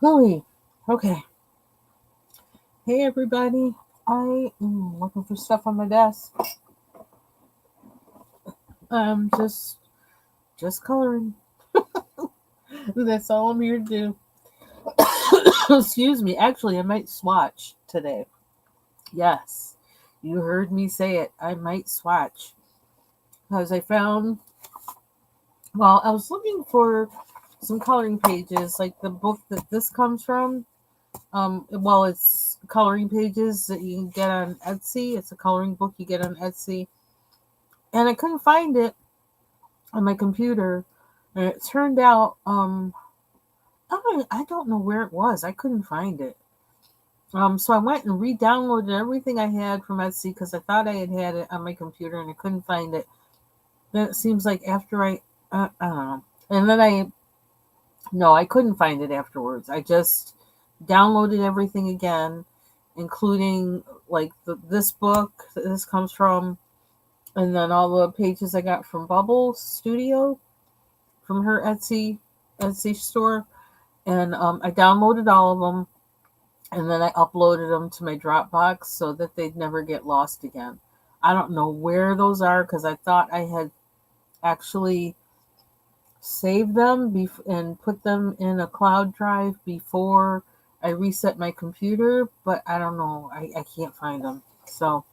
Holy. Okay. Hey everybody. I am looking for stuff on my desk. I'm just coloring. That's all I'm here to do. Excuse me. Actually, I might swatch today. Yes. You heard me say it. I might swatch. Because I found I was looking for some coloring pages, like the book that this comes from. It's coloring pages that you can get on Etsy. It's a coloring book you get on Etsy. And I couldn't find it on my computer. And it turned out, I don't know where it was. I couldn't find it. So I went and re-downloaded everything I had from Etsy because I thought I had it on my computer and I couldn't find it. Then it seems like after I don't know. And then no, I couldn't find it afterwards. I just downloaded everything again, including like this book that this comes from, and then all the pages I got from Bubble Studio from her Etsy store, and I downloaded all of them, and then I uploaded them to my Dropbox so that they'd never get lost again. I don't know where those are because I thought I had actually saved them and put them in a cloud drive before I reset my computer, but I don't know. I can't find them. So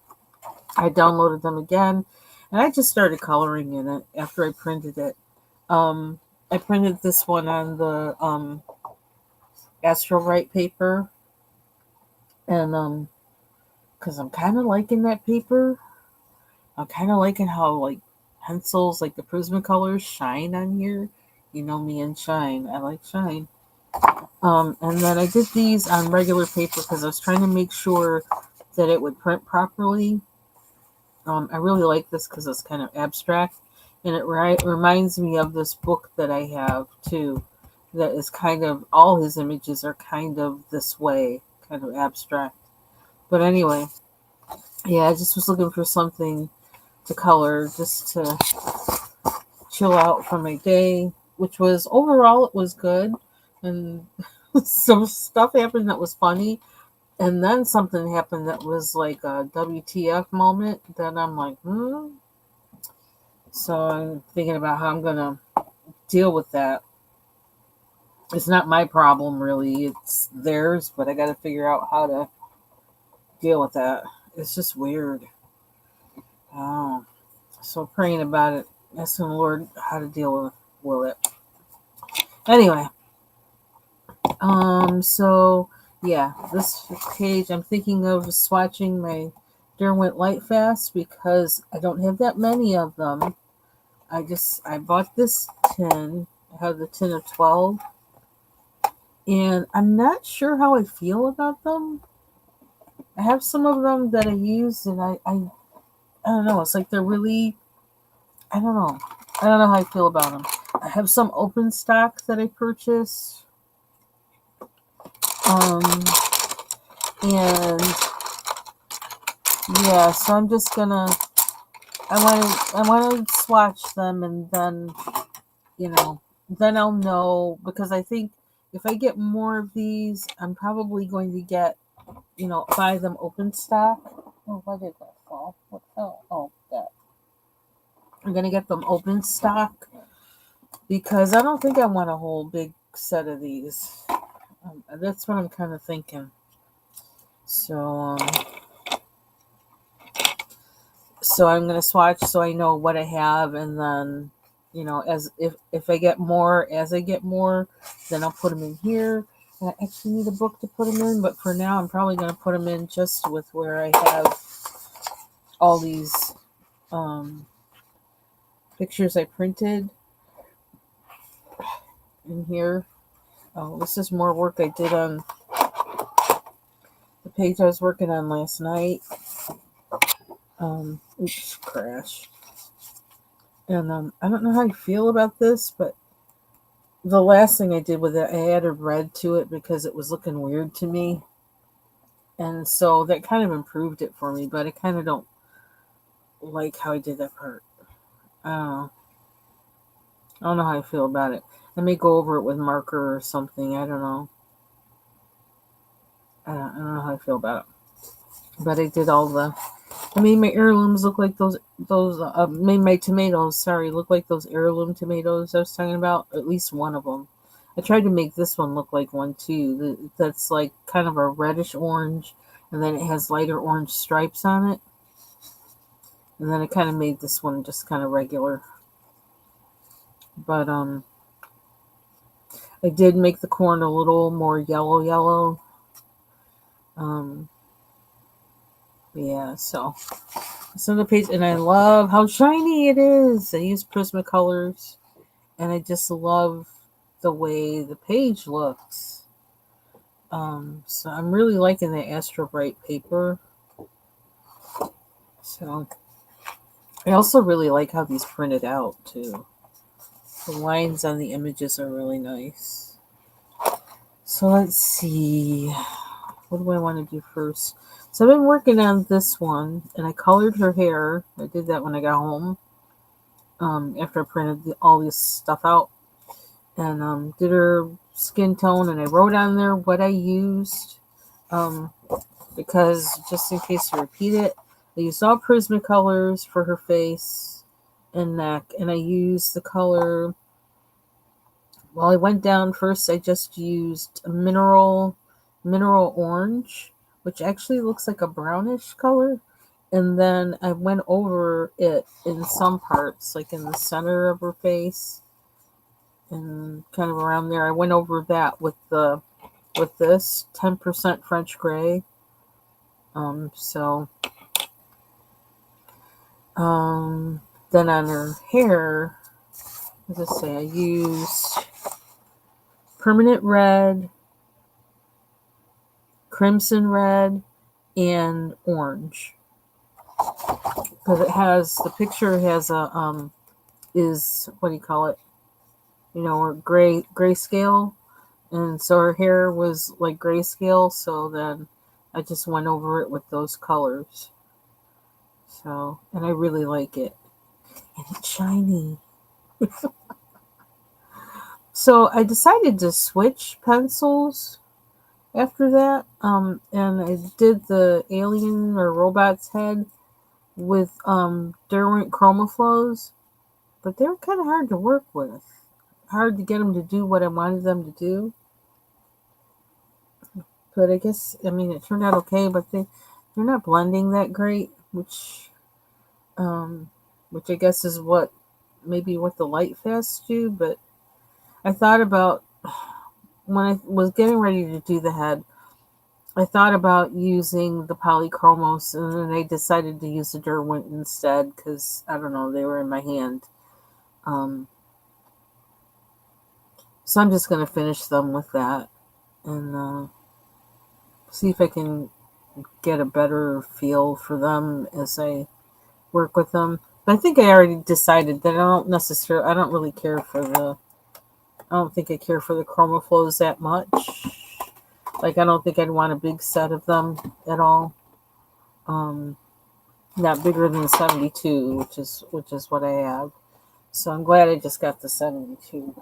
I downloaded them again, and I just started coloring in it after I printed it. Um, I printed this one on the Astrovite paper, and because I'm kind of liking that paper. I'm kind of liking how like pencils, like the Prismacolors, shine on here. You know me and shine. I like shine. And then I did these on regular paper because I was trying to make sure that it would print properly. I really like this because it's kind of abstract, and it reminds me of this book that I have too. That is kind of all his images are kind of this way, kind of abstract. But anyway, yeah, I just was looking for something to color just to chill out from my day, which was overall it was good, and some stuff happened that was funny, and then something happened that was like a WTF moment that I'm like, hmm. So I'm thinking about how I'm gonna deal with that. It's not my problem really; it's theirs, but I got to figure out how to deal with that. It's just weird. Oh, so praying about it, asking the Lord how to deal with it. Anyway, so yeah, this page I'm thinking of swatching my Derwent Lightfast because I don't have that many of them. I bought this tin. I have the tin of 12, and I'm not sure how I feel about them. I have some of them that I use, and I don't know. It's like they're really I don't know. I don't know how I feel about them. I have some open stock that I purchased, um, and yeah, so I'm just gonna I want to swatch them, and then you know then I'll know because I think if I get more of these, I'm probably going to get buy them open stock. Oh, why did that fall? What fell? Oh, that. I'm gonna get them open stock because I don't think I want a whole big set of these. That's what I'm kind of thinking. So, so I'm gonna swatch so I know what I have, and then as if I get more, as I get more, then I'll put them in here. And I actually need a book to put them in, but for now, I'm probably gonna put them in just with where I have all these um, pictures I printed in here. Oh, this is more work I did on the page I was working on last night. Oops, crash. And I don't know how you feel about this, but the last thing I did with it, I added red to it because it was looking weird to me. And so that kind of improved it for me, but I kind of don't like how I did that part. I don't know. I don't know how I feel about it. I may go over it with marker or something. I don't know. I don't know how I feel about it. But I made my heirlooms look like made my tomatoes, sorry, look like those heirloom tomatoes I was talking about, at least one of them. I tried to make this one look like one too. That's like kind of a reddish orange, and then it has lighter orange stripes on it. And then I kind of made this one just kind of regular. But I did make the corn a little more yellow. Um, yeah, so it's on the page, and I love how shiny it is. I use Prismacolors, and I just love the way the page looks. So I'm really liking the Astro Bright paper. So I also really like how these printed out too. The lines on the images are really nice. So let's see. What do I want to do first? So I've been working on this one, and I colored her hair. I did that when I got home. After I printed all this stuff out, and did her skin tone, and I wrote on there what I used. Because just in case I repeat it, I used all Prismacolors for her face and neck, and I used the color. Well, I went down first. I just used a mineral orange, which actually looks like a brownish color. And then I went over it in some parts, like in the center of her face and kind of around there. I went over that with this 10% French gray. So then on her hair, let's just say I used permanent red, crimson red, and orange. Because the picture has is, what do you call it? Grayscale. And so her hair was like grayscale, so then I just went over it with those colors. So, and I really like it. And it's shiny. So I decided to switch pencils after that. And I did the alien or robot's head with Derwent Chromaflows, but they were kind of hard to work with. Hard to get them to do what I wanted them to do. But I guess, it turned out okay, but they're not blending that great, which I guess is maybe what the light fasts do. But I thought about, when I was getting ready to do the head, I thought about using the Polychromos, and then I decided to use the Derwent instead because, I don't know, they were in my hand. So I'm just going to finish them with that and see if I can get a better feel for them as I work with them. But I think I already decided that I don't really care for I don't think I care for the Chromaflows that much. Like, I don't think I'd want a big set of them at all. Not bigger than 72, which is what I have. So I'm glad I just got the 72.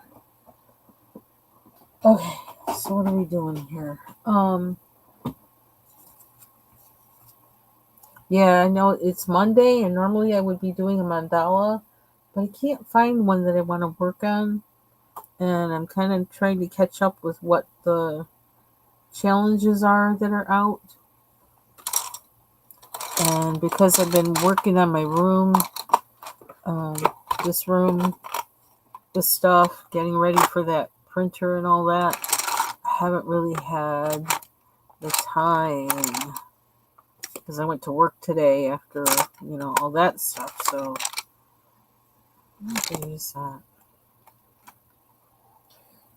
Okay, so what are we doing here? Yeah, I know it's Monday, and normally I would be doing a mandala, but I can't find one that I want to work on, and I'm kind of trying to catch up with what the challenges are that are out. And because I've been working on my room, this room, this stuff, getting ready for that printer and all that, I haven't really had the time because I went to work today after, all that stuff. So I'm use that.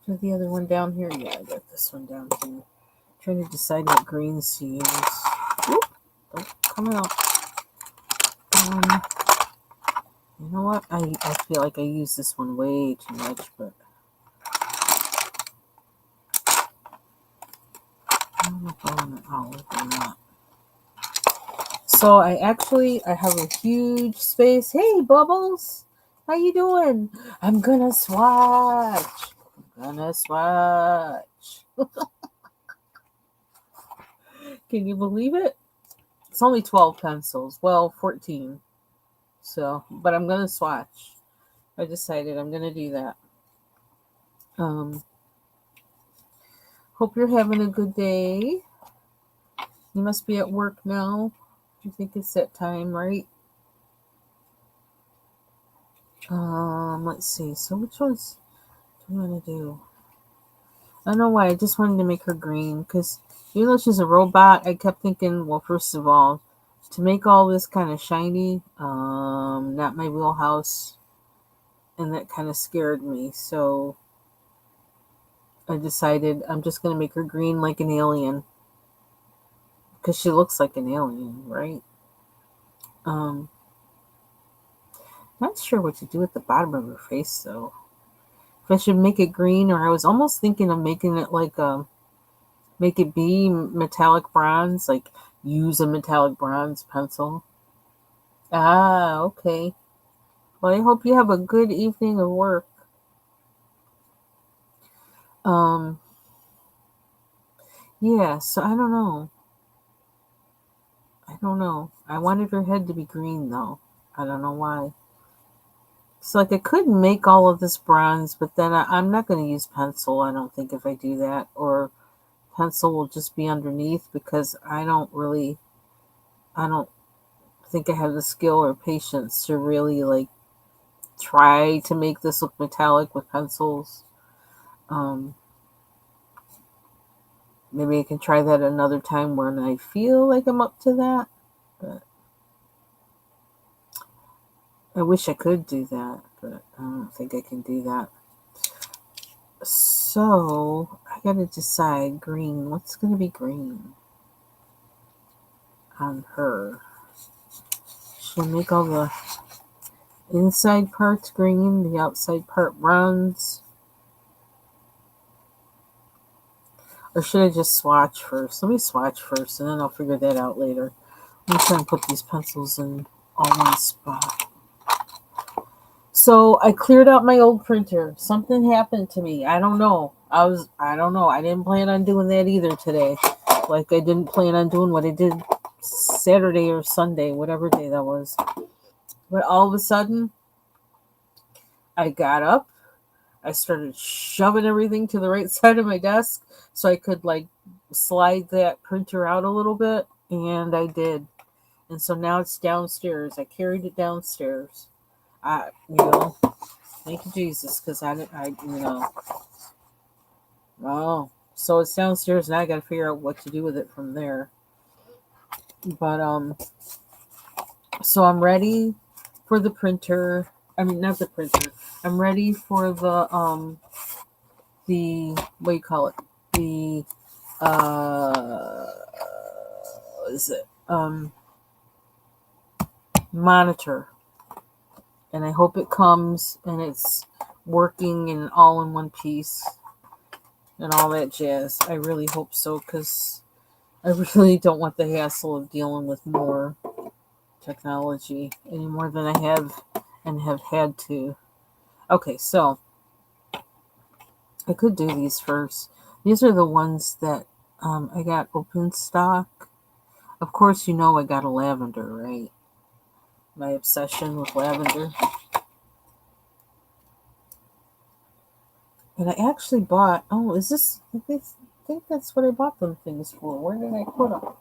Is the other one down here? Yeah, I got this one down here. Trying to decide what greens to use. Oop, don't come out. You know what? I feel like I use this one way too much, but I don't know if I want an olive or not. So I have a huge space. Hey, Bubbles, how you doing? I'm gonna swatch. Can you believe it? It's only 12 pencils. Well, 14. So, but I'm going to swatch. I decided I'm going to do that. Hope you're having a good day. You must be at work now. I think it's that time, right? Let's see. So which ones do I want to do? I don't know why. I just wanted to make her green because even though she's a robot, I kept thinking, well, first of all, to make all this kind of shiny, not my wheelhouse, and that kind of scared me. So I decided I'm just going to make her green like an alien because she looks like an alien, right? Not sure what to do at the bottom of her face though. If I should make it green, or I was almost thinking of making it like make it be metallic bronze, like use a metallic bronze pencil. Ah, okay. Well, I hope you have a good evening of work. Um, yeah, so I don't know. I wanted her head to be green though. I don't know why. So like I could make all of this bronze, but then I'm not going to use pencil. I don't think if I do that, or pencil will just be underneath because I don't think I have the skill or patience to really like try to make this look metallic with pencils. Um, Maybe I can try that another time when I feel like I'm up to that. But I wish I could do that, but I don't think I can do that. So I gotta decide green. What's gonna be green on her? Should I make all the inside parts green, the outside part bronze? Or should I just swatch first? Let me swatch first and then I'll figure that out later. I'm trying to put these pencils in all one spot. So I cleared out my old printer. Something happened to me. I don't know. I don't know. I didn't plan on doing that either today. Like I didn't plan on doing what I did Saturday or Sunday, whatever day that was. But all of a sudden, I got up. I started shoving everything to the right side of my desk so I could like slide that printer out a little bit, and I did. And so now it's downstairs. I carried it downstairs. Thank you Jesus, because oh, so it's downstairs, and I got to figure out what to do with it from there. But so I'm ready for the printer. I mean, not the printer. I'm ready for the what do you call it? The what is it? Monitor. And I hope it comes and it's working and all in one piece and all that jazz. I really hope so, because I really don't want the hassle of dealing with more technology any more than I have and have had to. Okay, so I could do these first. These are the ones that I got open stock. Of course, you know I got a lavender, right? My obsession with lavender. And I actually bought, is this, I think that's what I bought them things for. Where did I put them?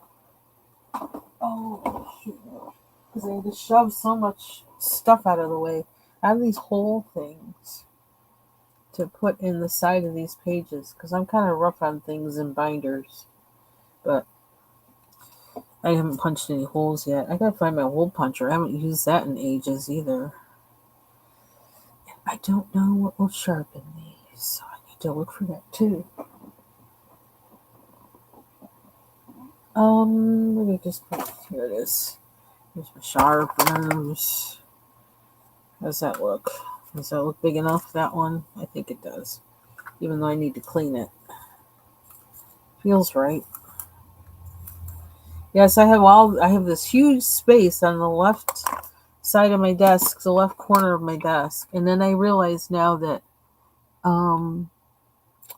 Oh, because I had to shove so much stuff out of the way. I have these whole things to put in the side of these pages because I'm kind of rough on things in binders. But I haven't punched any holes yet. I gotta find my hole puncher. I haven't used that in ages either. I don't know what will sharpen these, so I need to look for that too. Let me just put, here it is. Here's my sharpeners. How's that look? Does that look big enough, that one? I think it does. Even though I need to clean it. Feels right. Yes, I have this huge space on the left side of my desk, the left corner of my desk. And then I realize now that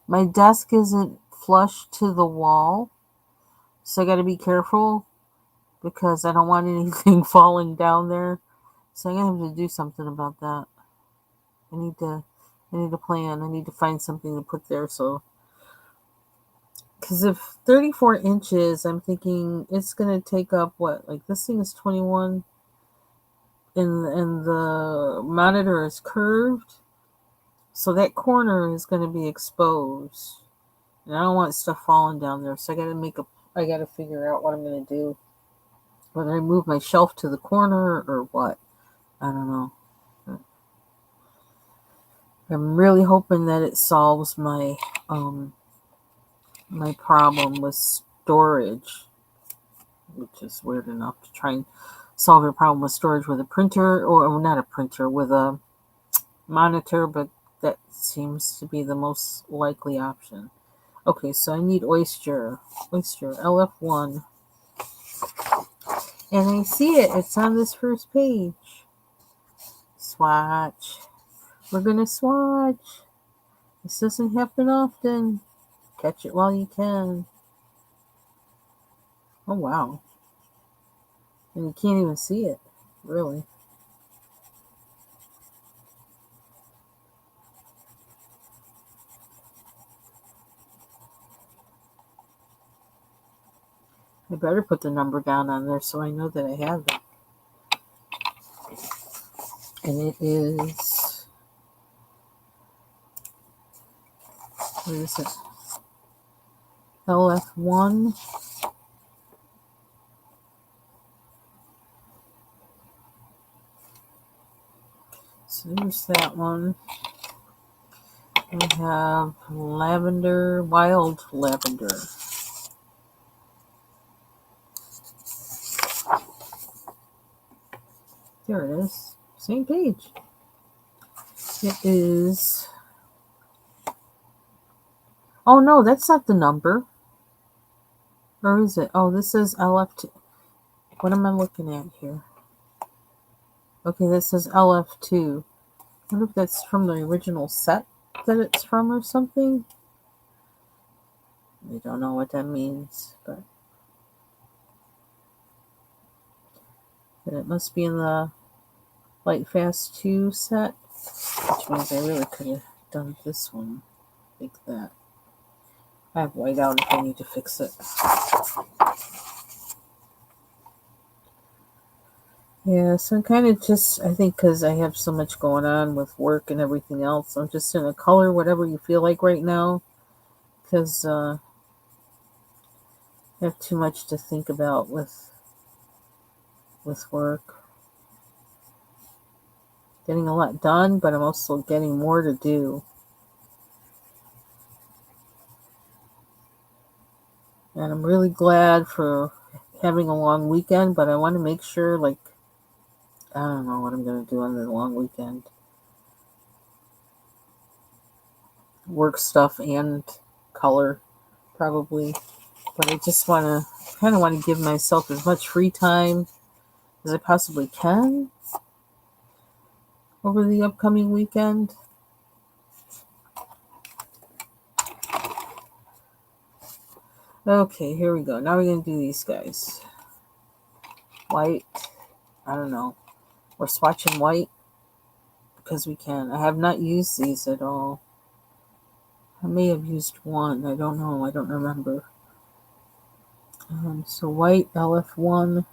my desk isn't flush to the wall. So I got to be careful because I don't want anything falling down there. So I'm gonna have to do something about that. I need to, I need a plan. I need to find something to put there. So, because if 34 inches, I'm thinking it's gonna take up what? Like this thing is 21, and the monitor is curved, so that corner is gonna be exposed, and I don't want stuff falling down there. So I gotta figure out what I'm gonna do. Whether I move my shelf to the corner or what, I don't know. I'm really hoping that it solves my problem with storage, which is weird enough to try and solve a problem with storage with a printer, or not a printer, with a monitor, but that seems to be the most likely option. Okay, so I need Oyster LF1, and I see it. It's on this first page. Swatch. We're gonna swatch. This doesn't happen often. Catch it while you can. Oh wow. And you can't even see it, really. I better put the number down on there so I know that I have it. And it is, what is it? LF1. So there's that one. We have lavender, wild lavender. There it is. Same page. It is. Oh no, that's not the number. Or is it? Oh, this is LF2. What am I looking at here? Okay, this says LF2. I wonder if that's from the original set that it's from or something. I don't know what that means, but it must be in the Light Fast 2 set, which means I really could have done this one like that. I have white out if I need to fix it. Yeah, so I'm kind of just, I think because I have so much going on with work and everything else, I'm just going to color whatever you feel like right now, because I have too much to think about with work. Getting a lot done, but I'm also getting more to do. And I'm really glad for having a long weekend, but I want to make sure, like, I don't know what I'm going to do on the long weekend. Work stuff and color, probably. But I just kind of want to give myself as much free time as I possibly can over the upcoming weekend. Okay, here we go. Now we're going to do these guys. White. I don't know. We're swatching white because we can. I have not used these at all. I may have used one. I don't know. I don't remember. So white LF1.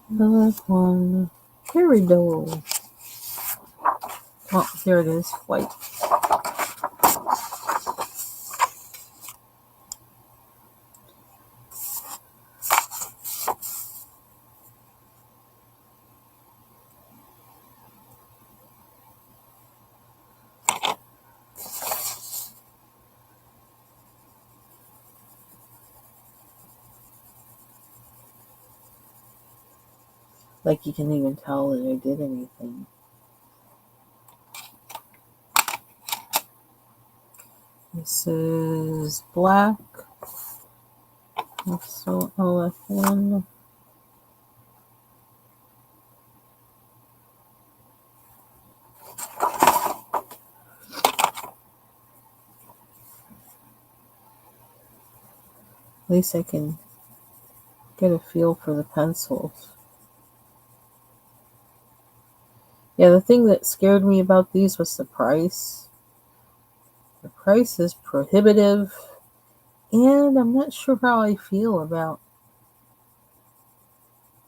LF1. Peridot. Oh, there it is. White. Like you can even tell that I did anything. This is black. So LF1. At least I can get a feel for the pencils. Yeah, the thing that scared me about these was the price. The price is prohibitive, and I'm not sure how I feel about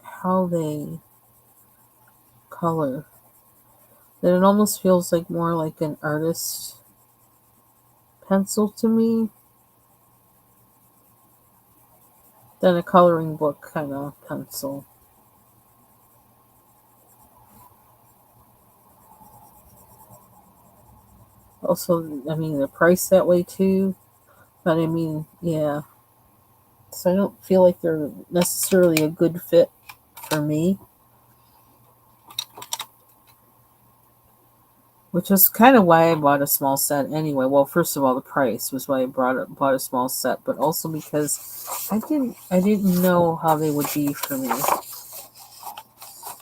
how they color. That it almost feels like more like an artist pencil to me than a coloring book kind of pencil. Also, I mean, they're priced that way too, but I mean, yeah. So I don't feel like they're necessarily a good fit for me, which is kind of why I bought a small set anyway. Well, first of all, the price was why I bought a small set, but also because I didn't know how they would be for me.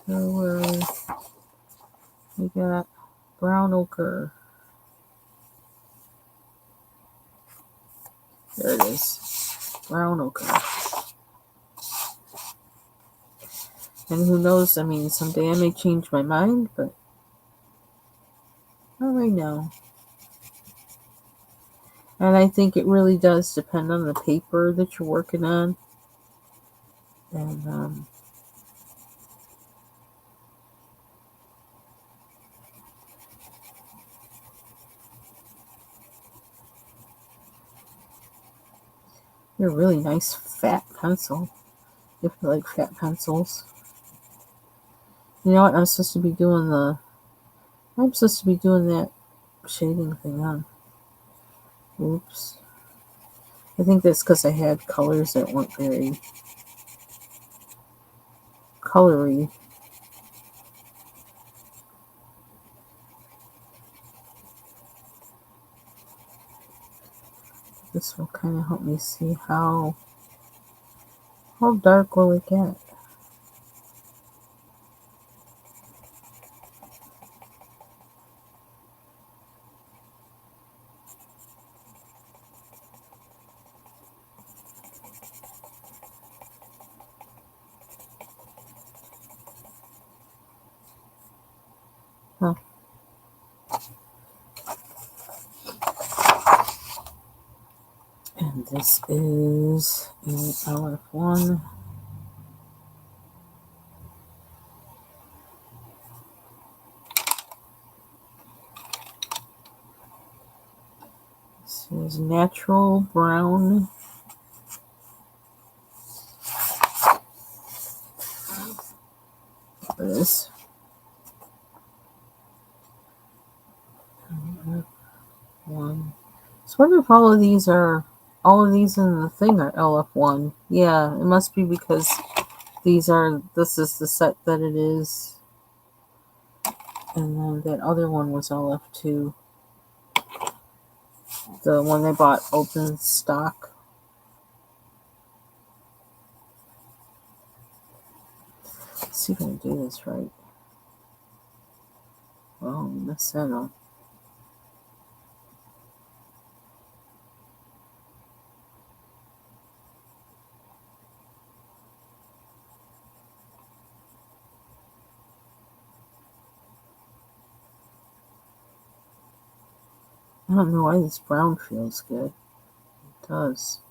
So we got brown ochre. There it is, brown ochre. And who knows? I mean, someday I may change my mind, but not right now. And I think it really does depend on the paper that you're working on. And they're a really nice fat pencil. If you like fat pencils. You know what? I'm supposed to be doing that shading thing on. Oops. I think that's because I had colors that weren't very colory. This will kind of help me see how dark will it get. Huh. And this is an LF1. This is natural brown. This. One. So I wonder if all of these in the thing are LF1. Yeah, it must be because this is the set that it is. And then that other one was LF2. The one they bought open stock. Let's see if I can do this right. Oh, mess that up. I don't know why this brown feels good. It does.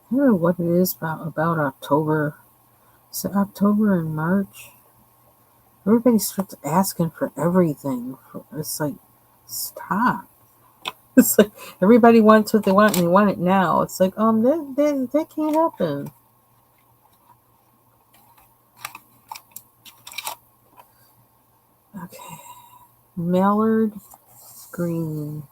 I don't know what it is about October. So October and March, everybody starts asking for everything. It's like, stop. It's like everybody wants what they want and they want it now. It's like, that can't happen. Okay. Mallard green.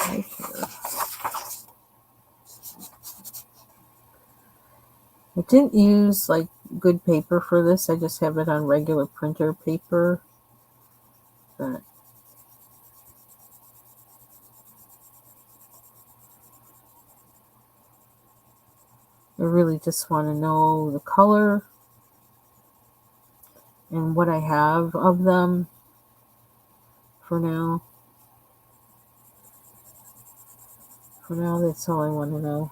Right here. I didn't use like good paper for this. I just have it on regular printer paper. But I really just want to know the color and what I have of them for now. For now, that's all I want to know.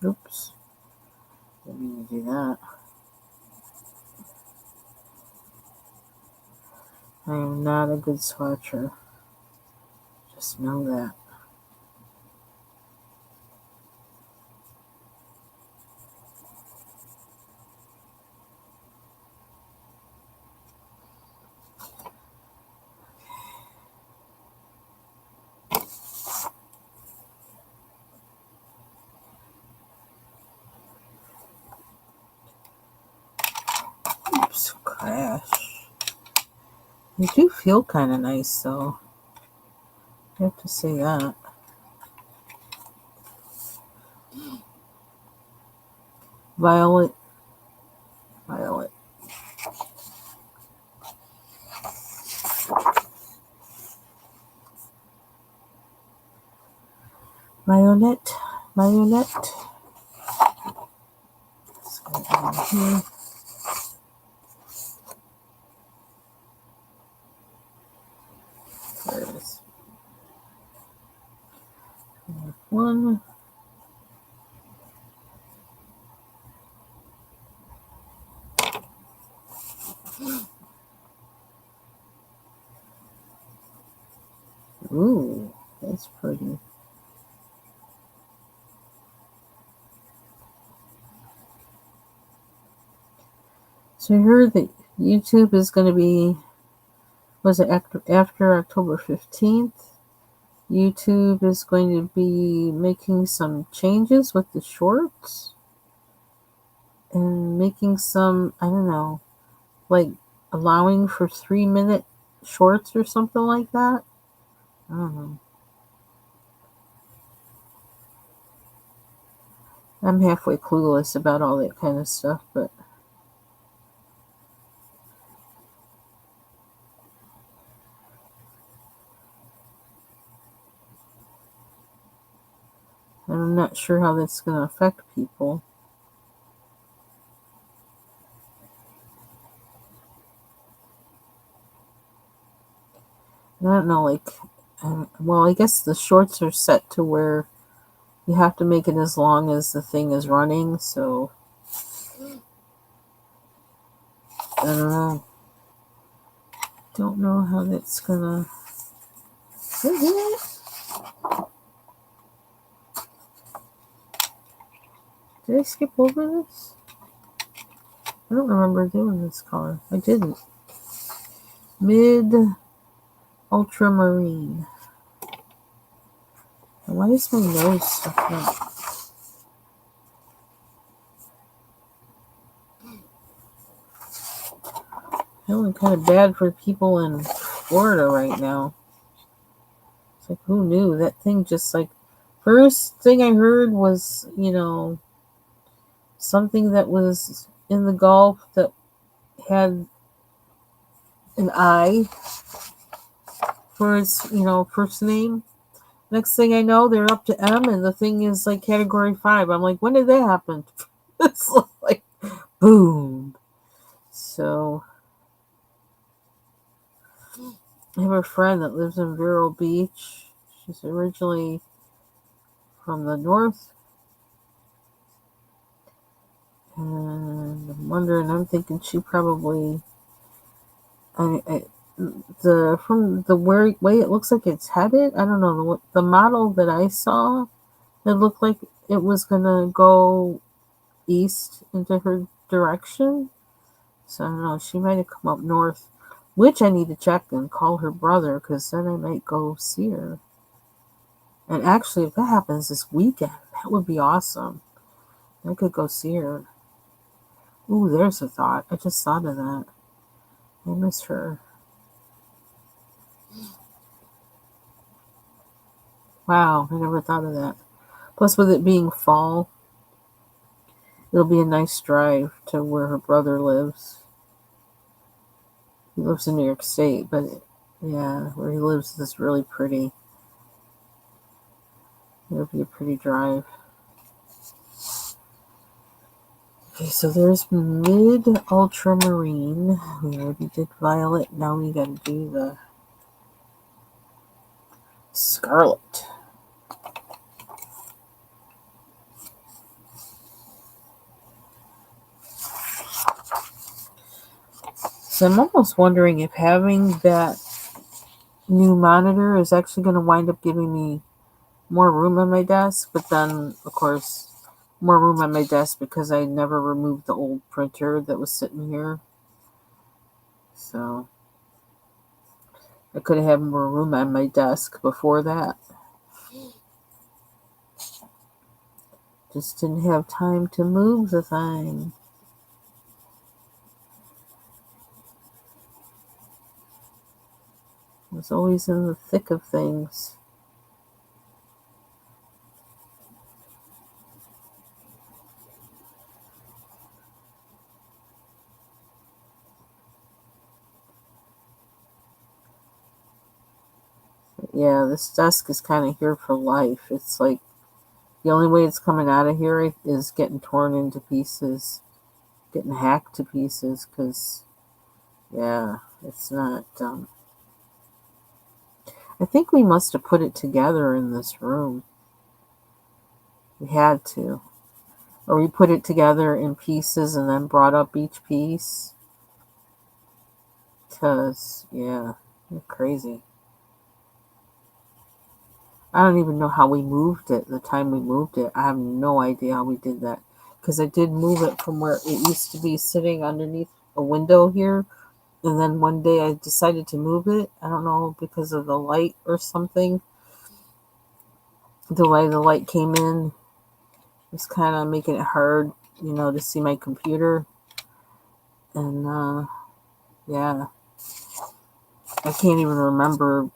Oops. Didn't mean to do that. I am not a good swatcher. Just know that. Oops, crash. They do feel kind of nice, though. I have to say that. Violet. Violet. Violet. Violet. Let's go down here. There it is. One. Ooh, that's pretty. So I heard that YouTube is going to be, was it after October 15th? YouTube is going to be making some changes with the shorts and making some, I don't know, like allowing for 3-minute shorts or something like that. I don't know. I'm halfway clueless about all that kind of stuff, but I'm not sure how that's going to affect people. I don't know, like, well, I guess the shorts are set to where you have to make it as long as the thing is running, so I don't know. Don't know how that's gonna. Did I skip over this? I don't remember doing this color. I didn't. Mid ultramarine. Why is my nose stuck up? Feeling kind of bad for people in Florida right now. It's like, who knew? That thing just like, first thing I heard was, something that was in the Gulf that had an I for its, first name. Next thing I know, they're up to M and the thing is like category 5. I'm like, when did that happen? It's like, boom. So, I have a friend that lives in Vero Beach. She's originally from the north. And I'm wondering, I'm thinking she probably, from the way it looks like it's headed, I don't know, the model that I saw, it looked like it was gonna go east into her direction. So I don't know, she might have come up north, which I need to check and call her brother, because then I might go see her. And actually, if that happens this weekend, that would be awesome. I could go see her. Ooh, there's a thought. I just thought of that. I miss her. Wow, I never thought of that. Plus, with it being fall, it'll be a nice drive to where her brother lives. He lives in New York State, but yeah, where he lives is really pretty. It'll be a pretty drive. Okay, so there's mid ultramarine. We already did violet. Now we gotta do the scarlet. So I'm almost wondering if having that new monitor is actually going to wind up giving me more room on my desk, but then, of course, more room on my desk because I never removed the old printer that was sitting here. So I could have had more room on my desk before that. Just didn't have time to move the thing. I was always in the thick of things. But yeah, this desk is kind of here for life. It's like the only way it's coming out of here is getting torn into pieces, getting hacked to pieces, because, yeah, it's not. I think we must have put it together in this room. We had to. Or we put it together in pieces and then brought up each piece. Because, yeah, you're crazy. I don't even know how we moved it the time we moved it. I have no idea how we did that. Because I did move it from where it used to be sitting underneath a window here. And then one day I decided to move it. I don't know, because of the light or something. The way the light came in was kind of making it hard, to see my computer. And, yeah, I can't even remember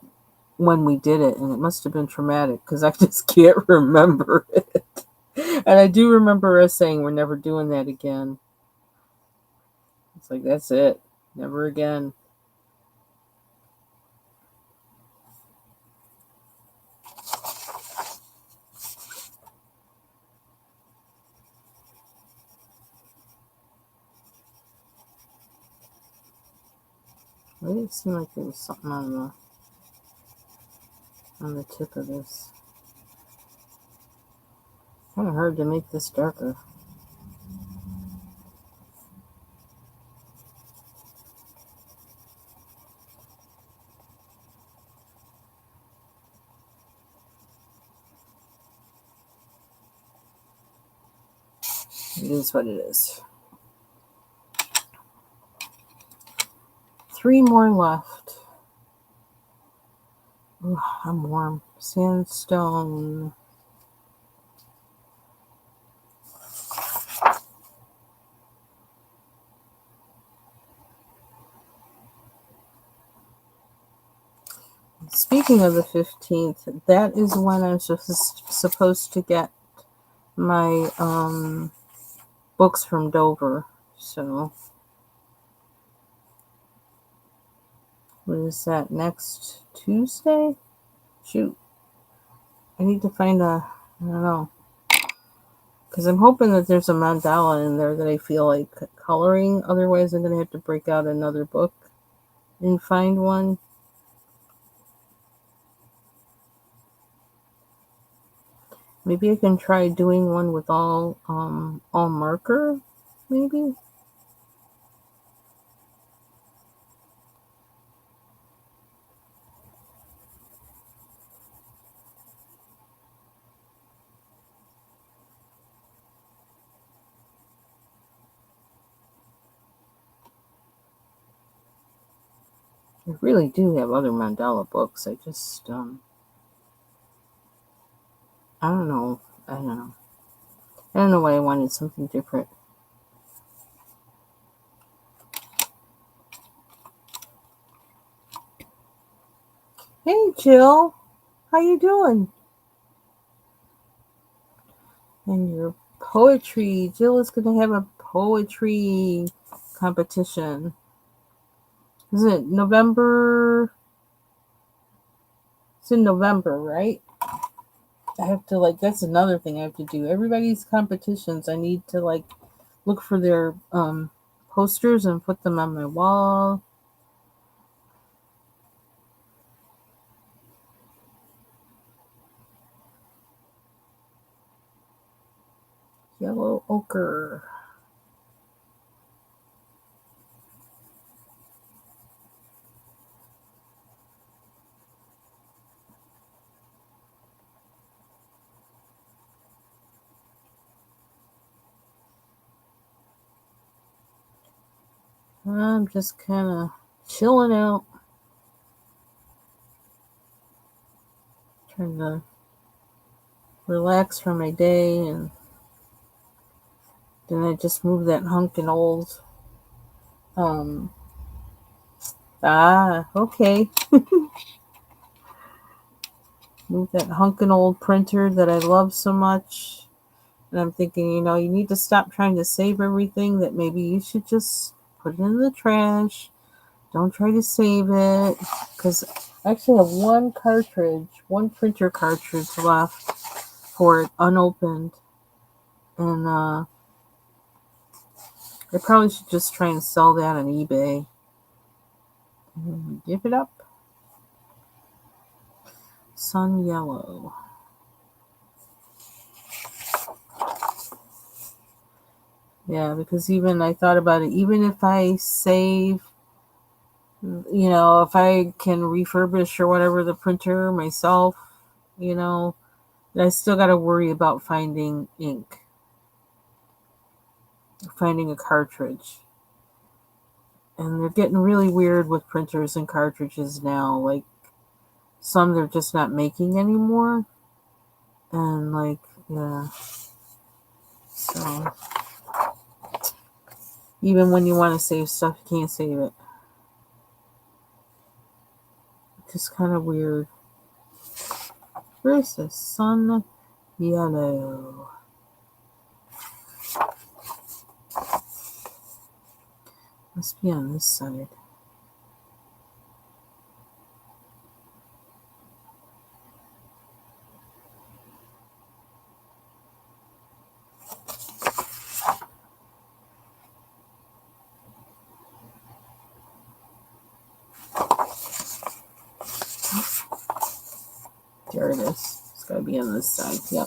when we did it. And it must have been traumatic because I just can't remember it. And I do remember us saying we're never doing that again. It's like, that's it. Never again. Why did it seem like there was something on the tip of this? Kind of hard to make this darker. It is what it is. 3 more left. Ooh, I'm warm. Sandstone. Speaking of the 15th, that is when I'm supposed to get my books from Dover. So, what is that, next Tuesday? Shoot. I need to find I don't know. Because I'm hoping that there's a mandala in there that I feel like coloring. Otherwise, I'm going to have to break out another book and find one. Maybe I can try doing one with all marker, maybe? I really do have other mandala books. I just, I don't know. I don't know. I don't know why I wanted something different. Hey, Jill. How you doing? And your poetry. Jill is going to have a poetry competition. Is it November? It's in November, right? I have to, like, that's another thing I have to do. Everybody's competitions, I need to, like, look for their posters and put them on my wall. Yellow ochre. I'm just kind of chilling out. Trying to relax from my day, and then I just moved that hunkin' old um okay. Moved that hunkin' old printer that I love so much. And I'm thinking, you need to stop trying to save everything, that maybe you should just put it in the trash. Don't try to save it. Because I actually have one printer cartridge left for it unopened. And I probably should just try and sell that on eBay. Give it up. Sun yellow. Yeah, because even I thought about it, even if I save, if I can refurbish or whatever the printer myself, I still got to worry about finding ink, finding a cartridge. And they're getting really weird with printers and cartridges now. Like, some they're just not making anymore. And, like, yeah. So, even when you want to save stuff, you can't save it. Just kind of weird. Where's this? Sun yellow. Must be on this side. There it is. It's got to be on this side. Yep.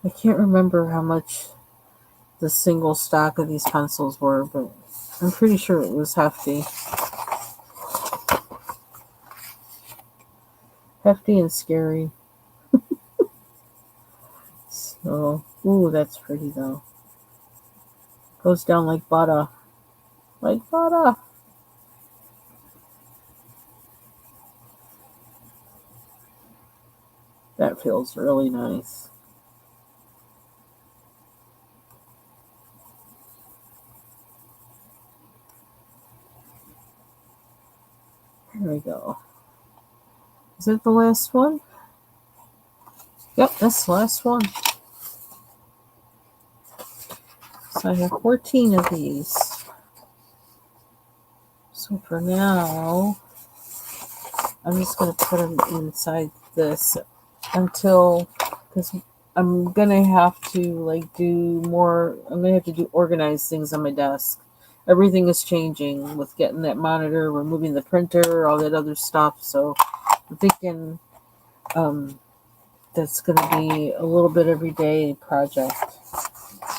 I can't remember how much the single stock of these pencils were, but I'm pretty sure it was hefty. Hefty and scary. So, ooh, that's pretty though. Goes down like butter. Like butter. That feels really nice. There we go. Is that the last one? Yep, that's the last one. So I have 14 of these. So for now, I'm just going to put them inside this until, because I'm going to have to organize things on my desk. Everything is changing with getting that monitor, removing the printer, all that other stuff. So I'm thinking that's going to be a little bit everyday project.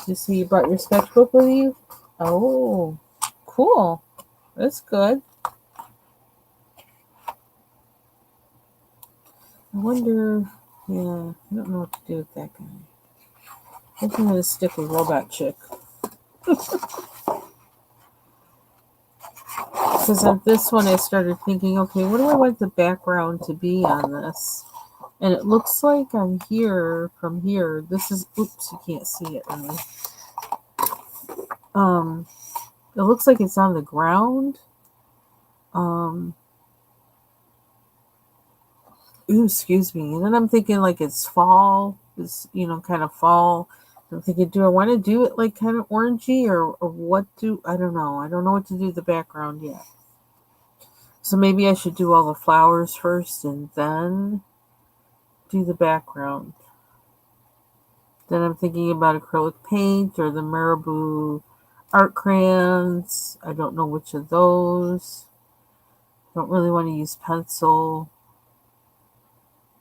You see, you brought your sketchbook with you? Oh, cool. That's good. I wonder, yeah, I don't know what to do with that guy. I think I'm going to stick with Robot Chick. Because on this one, I started thinking, okay, what do I want the background to be on this? And it looks like on here, from here, this is, oops, you can't see it really. It looks like it's on the ground. Excuse me. And then I'm thinking like it's fall, it's, kind of fall. I'm thinking, do I want to do it like kind of orangey or what I don't know. I don't know what to do with the background yet. So maybe I should do all the flowers first and then do the background. Then I'm thinking about acrylic paint or the Marabou art crayons. I don't know which of those. Don't really want to use pencil.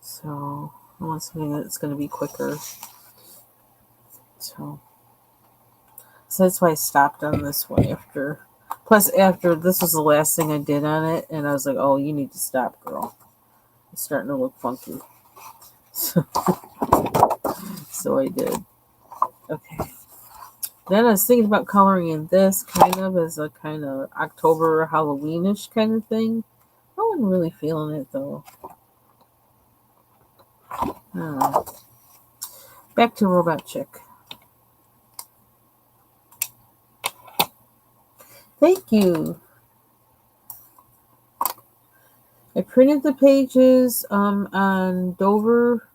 So I want something that's going to be quicker. So that's why I stopped on this one after. Plus, after this was the last thing I did on it, and I was like, oh, you need to stop, girl. It's starting to look funky. So I did. Okay. Then I was thinking about coloring in this kind of as a kind of October Halloweenish kind of thing. I wasn't really feeling it though. Back to Robot Chick. Thank you. I printed the pages on Dover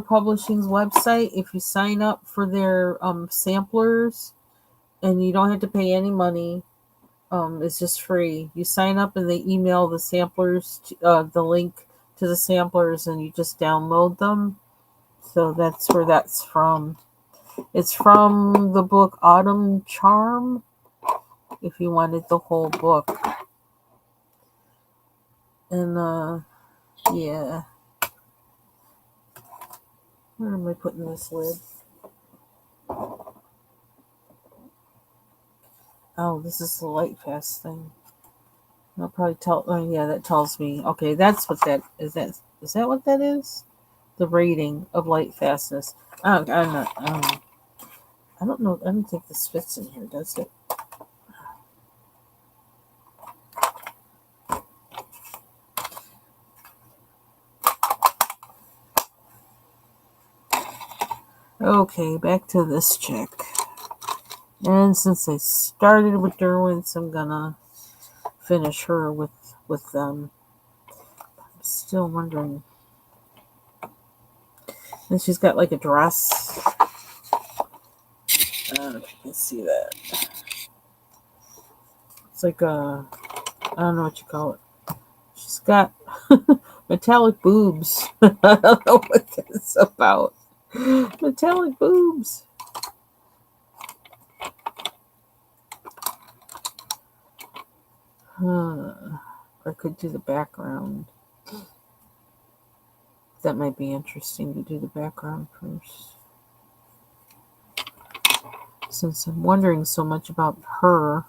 Publishing's website. If you sign up for their samplers, and you don't have to pay any money, it's just free. You sign up and they email the samplers, the link to the samplers, and you just download them. So that's where that's from. It's from the book Autumn Charm, if you wanted the whole book. And yeah. Where am I putting this lid? Oh, this is the light fast thing. I'll probably tell. Oh, yeah, that tells me. Okay, that's what that is. Is that what that is? The rating of light fastness. I'm not. I don't know. I don't think this fits in here, does it? Okay, back to this chick. And since I started with Derwents, I'm gonna finish her with them. I'm still wondering. And she's got like a dress. I don't know if you can see that. It's like I don't know what you call it. She's got metallic boobs. I don't know what that's about. Metallic boobs. I could do the background. That might be interesting to do the background first. Since I'm wondering so much about her.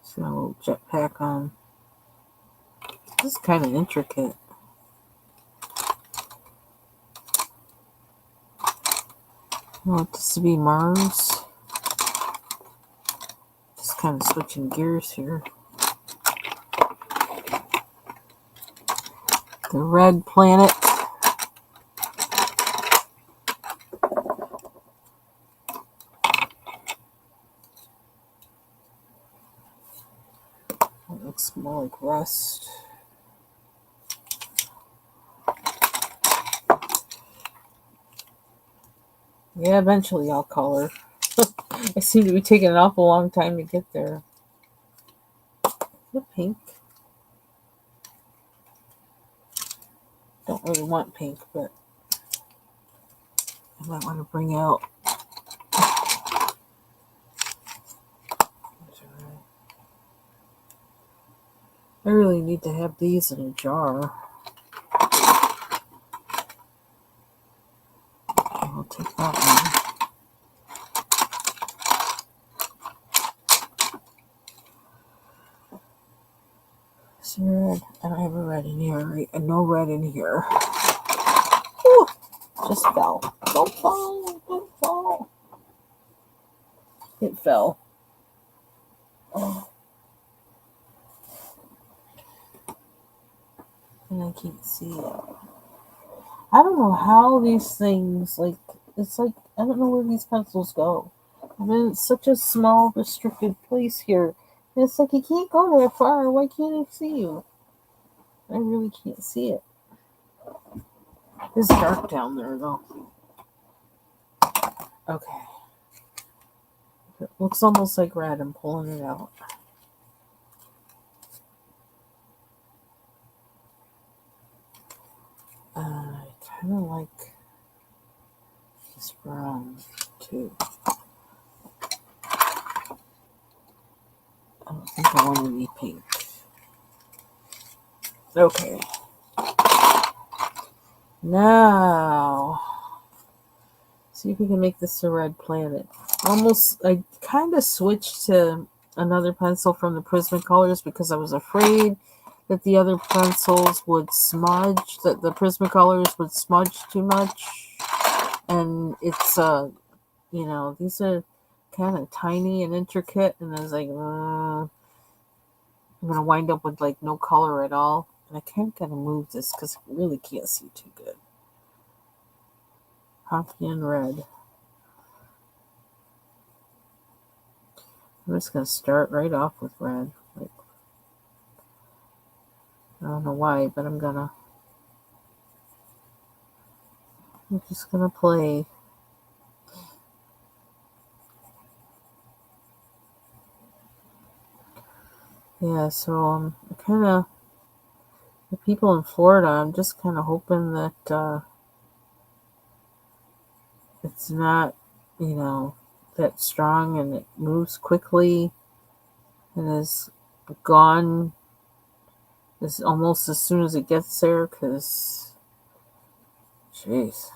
She's got a little jetpack on. This is kind of intricate. I want this to be Mars. Just kind of switching gears here. The red planet. That looks more like rust. Yeah, eventually I'll color. I seem to be taking an awful long time to get there. Is it pink? Don't really want pink, but I might want to bring out. I really need to have these in a jar. I'll take that one. Where's the red? I don't have a red in here. Right? No red in here. Whew, just fell. Don't fall. Don't fall. It fell. Oh. And I can't see it. I don't know how these things, like, it's like, I don't know where these pencils go. I mean, it's such a small, restricted place here. And it's like, you can't go that far. Why can't I see you? I really can't see it. It's dark down there, though. Okay. It looks almost like red. I'm pulling it out. I kind of like this brown, too. I don't think I want any pink. Okay. Now, see if we can make this a red planet. I kind of switched to another pencil from the Prismacolors because I was afraid that the other pencils would smudge, that the Prismacolors would smudge too much. And it's, these are kind of tiny and intricate, and I was like, I'm going to wind up with, like, no color at all. And I kind of got to move this because I really can't see too good. Coffee and red. I'm just going to start right off with red. Like, I don't know why, but I'm just going to play. Yeah, so the people in Florida, I'm just kind of hoping that it's not, that strong and it moves quickly and is gone almost as soon as it gets there, because, jeez.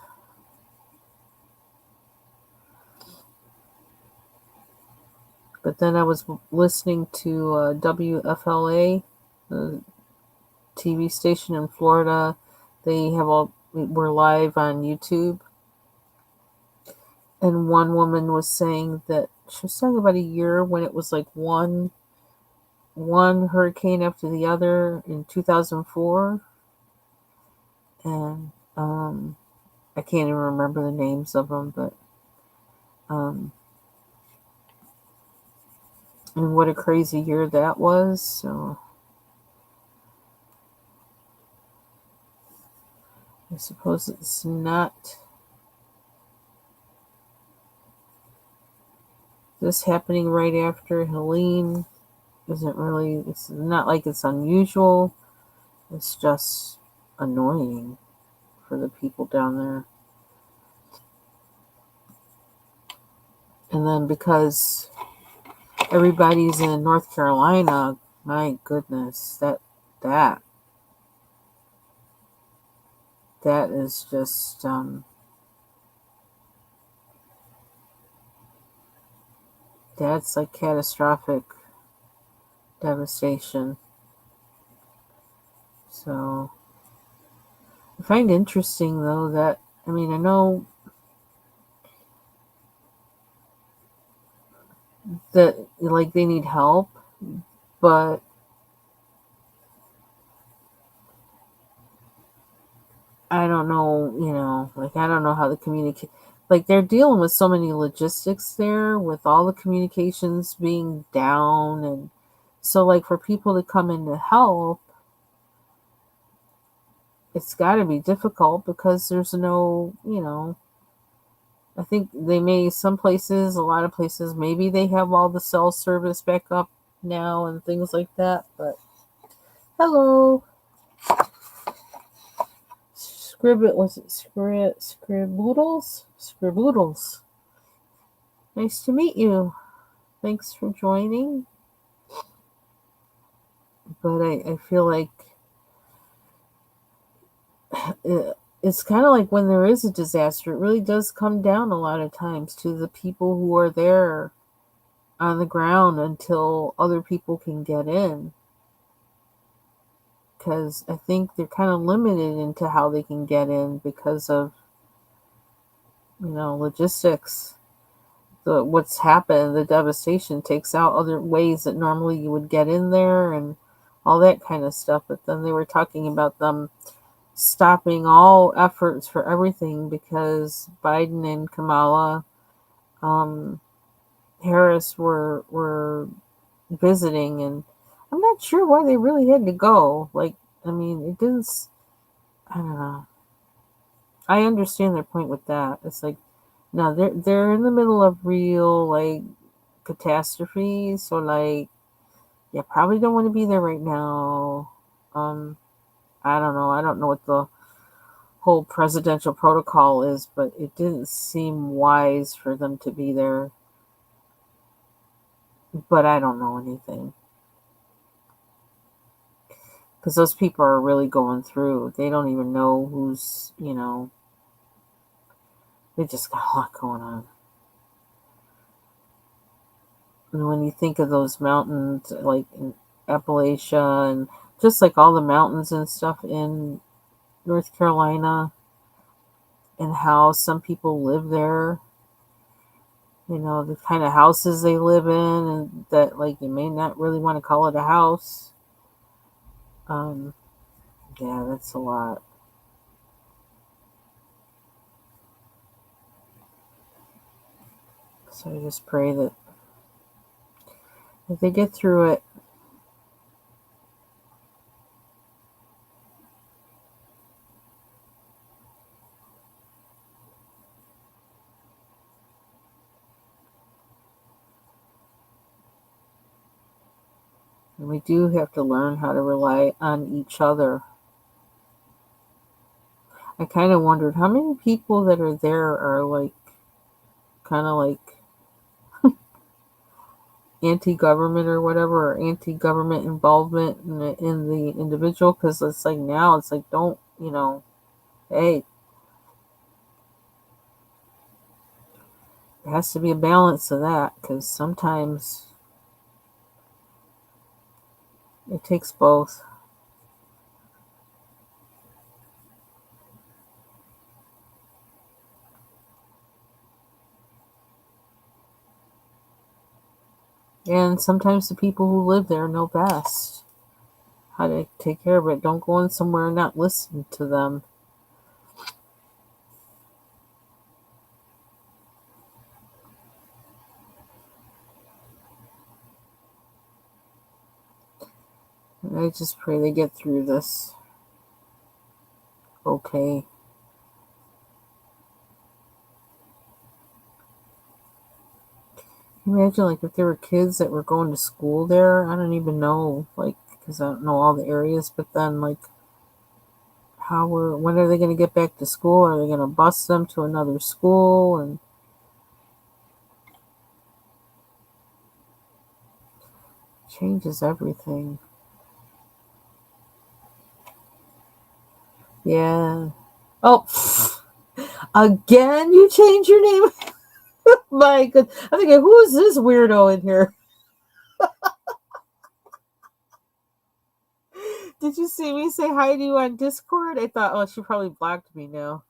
But then I was listening to WFLA, the TV station in Florida. We're live on YouTube. And one woman was saying that she was talking about a year when it was like one hurricane after the other in 2004. And I can't even remember the names of them, but and what a crazy year that was. So I suppose it's not this happening right after Helene it's not like it's unusual. It's just annoying for the people down there. And then because everybody's in North Carolina, my goodness, that is just that's like catastrophic devastation. So I find interesting though that I know that like they need help, but I don't know, I don't know how the communicate. Like they're dealing with so many logistics there with all the communications being down, and so like for people to come in to help, it's got to be difficult because there's no, I think a lot of places, maybe they have all the cell service back up now and things like that, but hello. Scribboodles? Scribboodles. Nice to meet you. Thanks for joining. But I feel like it's kind of like when there is a disaster, it really does come down a lot of times to the people who are there on the ground until other people can get in. because I think they're kind of limited into how they can get in because of, logistics. What's happened, the devastation takes out other ways that normally you would get in there and all that kind of stuff. But then they were talking about them stopping all efforts for everything because Biden and Kamala um, Harris were visiting, and I'm not sure why they really had to go. Like, I mean, it didn't. I don't know. I understand their point with that. It's like, no, they're in the middle of real like catastrophes, so like, yeah, probably don't want to be there right now. Um, I don't know. I don't know what the whole presidential protocol is, but it didn't seem wise for them to be there. But I don't know anything because those people are really going through. They don't even know who's. They just got a lot going on. And when you think of those mountains, like in Appalachia, and just like all the mountains and stuff in North Carolina, and how some people live there, the kind of houses they live in, and that, like, you may not really want to call it a house. Um, yeah, that's a lot. So I just pray that if they get through it. And we do have to learn how to rely on each other. I kind of wondered how many people that are there are like kind of like anti-government or whatever, or anti-government involvement in the individual, because it's like now it's like, don't, hey, there has to be a balance of that, because sometimes it takes both. And sometimes the people who live there know best how to take care of it. Don't go in somewhere and not listen to them. And I just pray they get through this okay. Imagine, like, if there were kids that were going to school there. I don't even know, like, because I don't know all the areas. But then, like, when are they going to get back to school? Are they going to bus them to another school? And changes everything. Yeah. Oh, again, you change your name? My God. I'm thinking, who is this weirdo in here? Did you see me say hi to you on Discord? I thought, oh, she probably blocked me now.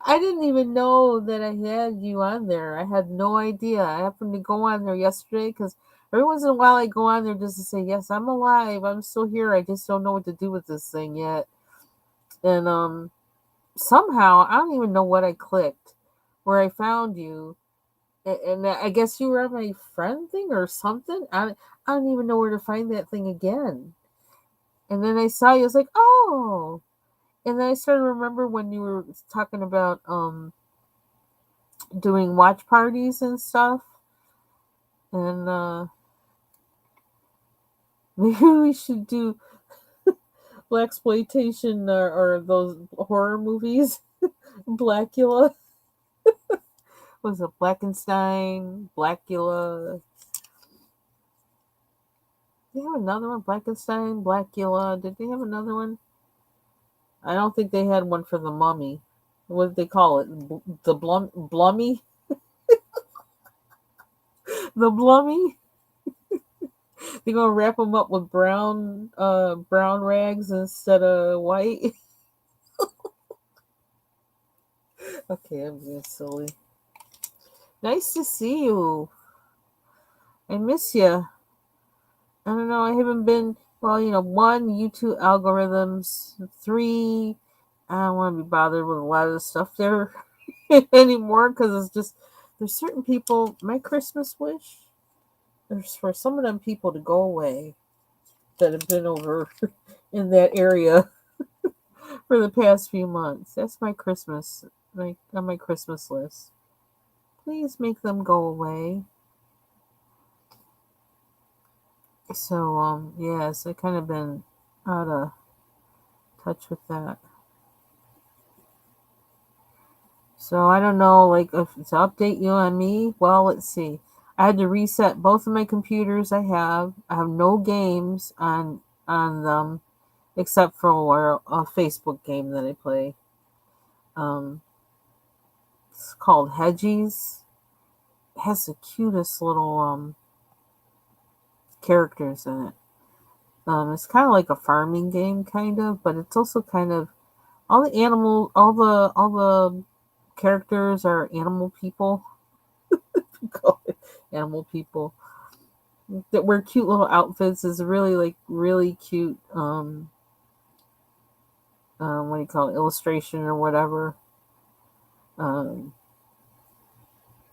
I didn't even know that I had you on there. I had no idea. I happened to go on there yesterday because every once in a while I go on there just to say, yes, I'm alive. I'm still here. I just don't know what to do with this thing yet. And somehow, I don't even know what I clicked where I found you. And I guess you were on my friend thing or something. I don't even know where to find that thing again. And then I saw you. I was like, oh. And then I started to remember when you were talking about doing watch parties and stuff. And maybe we should do black exploitation or those horror movies. Blackula. Was it Blackenstein? Blackula. Did they have another one? Blackenstein? Blackula. Did they have another one? I don't think they had one for the mummy. What did they call it? The Blummy? The Blummy? They're gonna wrap them up with brown rags instead of white. Okay, I'm being silly. Nice to see you. I miss you. I don't know. I haven't been. Well, one, YouTube algorithms. Three, I don't want to be bothered with a lot of the stuff there anymore because it's just there's certain people. My Christmas wish is for some of them people to go away that have been over in that area for the past few months. That's my Christmas, like on my Christmas list. Please make them go away. So yes, I kind of been out of touch with that. So I don't know, like if to update you on me. Well, let's see. I had to reset both of my computers. I have no games on them except for a Facebook game that I play. Um, it's called Hedgies. It has the cutest little characters in it. It's kind of like a farming game, kind of, but it's also kind of all the animals, all the characters are animal people. Call it animal people that wear cute little outfits. Is really like really cute. What do you call it? Illustration or whatever. Um,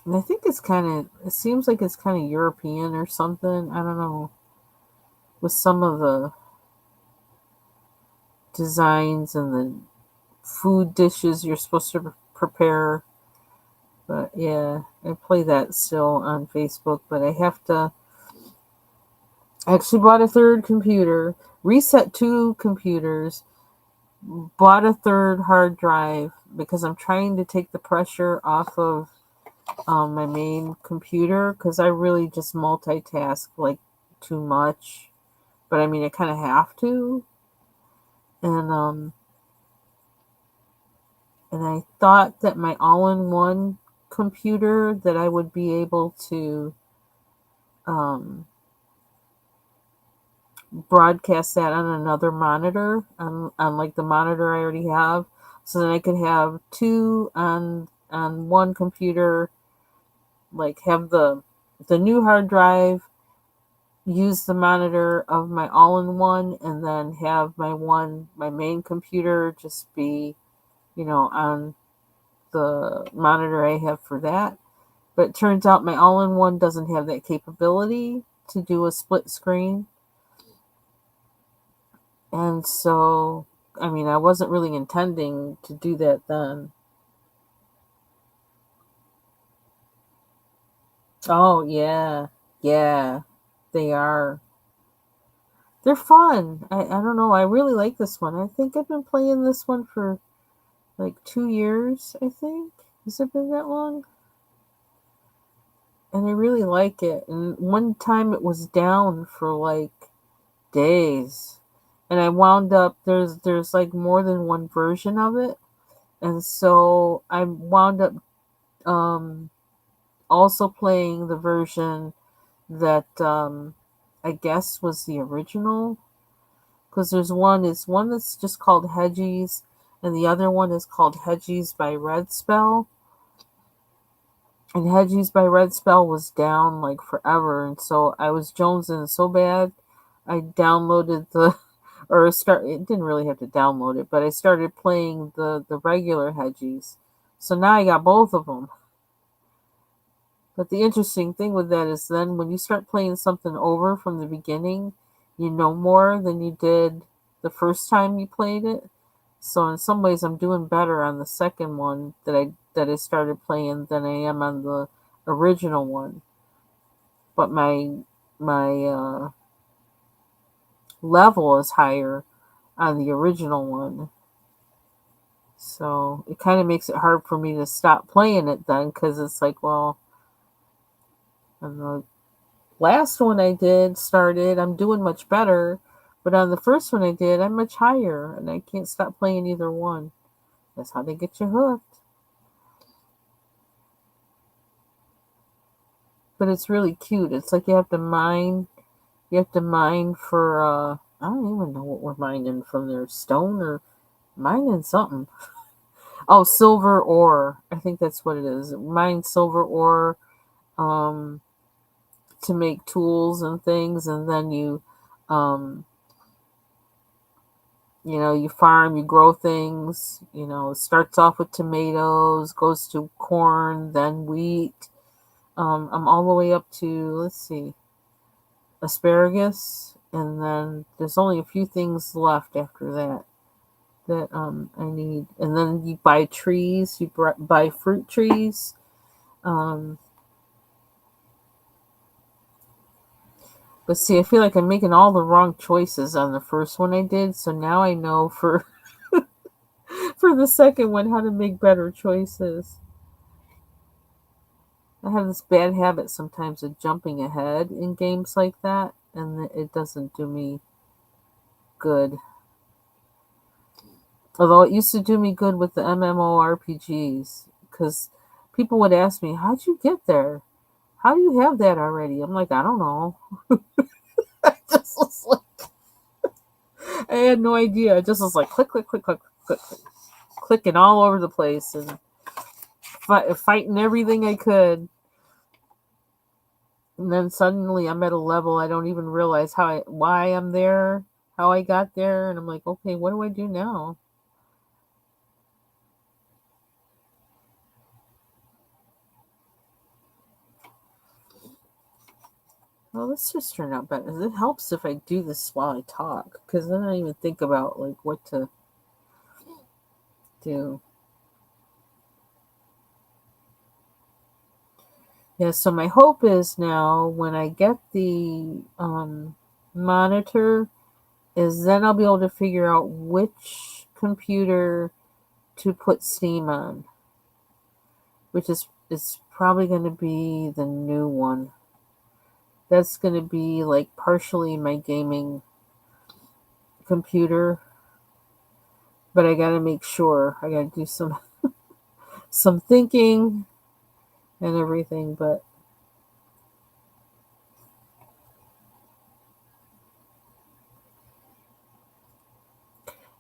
and I think it's kind of. It seems like it's kind of European or something. I don't know. With some of the designs and the food dishes you're supposed to prepare. But yeah, I play that still on Facebook. But I have to. I actually bought a third computer, reset two computers, bought a third hard drive because I'm trying to take the pressure off of my main computer because I really just multitask like too much. But I mean, I kind of have to. And I thought that my all-in-one computer that I would be able to um, broadcast that on another monitor on like the monitor I already have, so then I could have two on one computer, like have the new hard drive, use the monitor of my all-in-one, and then have my main computer just be on the monitor I have for that. But it turns out my all-in-one doesn't have that capability to do a split screen. And so, I mean, I wasn't really intending to do that then. Oh, yeah. Yeah, they are. They're fun. I don't know. I really like this one. I think I've been playing this one for like 2 years, I think. Has it been that long? And I really like it. And one time it was down for like days. And I wound up there's like more than one version of it. And so I wound up um also playing the version that I guess was the original, because there's one that's just called Hedgies, and the other one is called Hedgies by Red Spell. And Hedgies by Red Spell was down like forever, and so I was jonesing so bad, I downloaded the or start. It didn't really have to download it, but I started playing the regular Hedgies. So now I got both of them. But the interesting thing with that is then when you start playing something over from the beginning, you know more than you did the first time you played it. So in some ways I'm doing better on the second one that I started playing than I am on the original one. But my level is higher on the original one. So it kind of makes it hard for me to stop playing it then because it's like, well, on the last one I did started, I'm doing much better. But on the first one I did, I'm much higher and I can't stop playing either one. That's how they get you hooked. But it's really cute. It's like you have to You have to mine for I don't even know what we're mining from there. Stone or mining something. Oh, silver ore. I think that's what it is. Mine silver ore um to make tools and things, and then um you farm, you grow things. It starts off with tomatoes, goes to corn, then wheat. I'm all the way up to, let's see, asparagus, and then there's only a few things left after that I need. And then you buy trees, buy fruit trees. Um, but see, I feel like I'm making all the wrong choices on the first one I did, so now I know for for the second one how to make better choices. I have this bad habit sometimes of jumping ahead in games like that, and it doesn't do me good. Although it used to do me good with the MMORPGs, because people would ask me, "How'd you get there? How do you have that already?" I'm like, "I don't know." I just was like, I had no idea. I just was like, click, click, click, click, click, click, clicking all over the place and fighting everything I could. And then suddenly I'm at a level I don't even realize why I'm there, how I got there, and I'm like, okay, what do I do now? Well, this just turned out better. It helps if I do this while I talk, because then I don't even think about like what to do. Yeah, so my hope is now when I get the monitor, is then I'll be able to figure out which computer to put Steam on, which is probably going to be the new one. That's going to be like partially my gaming computer, but I got to make sure. I got to do some thinking and everything, but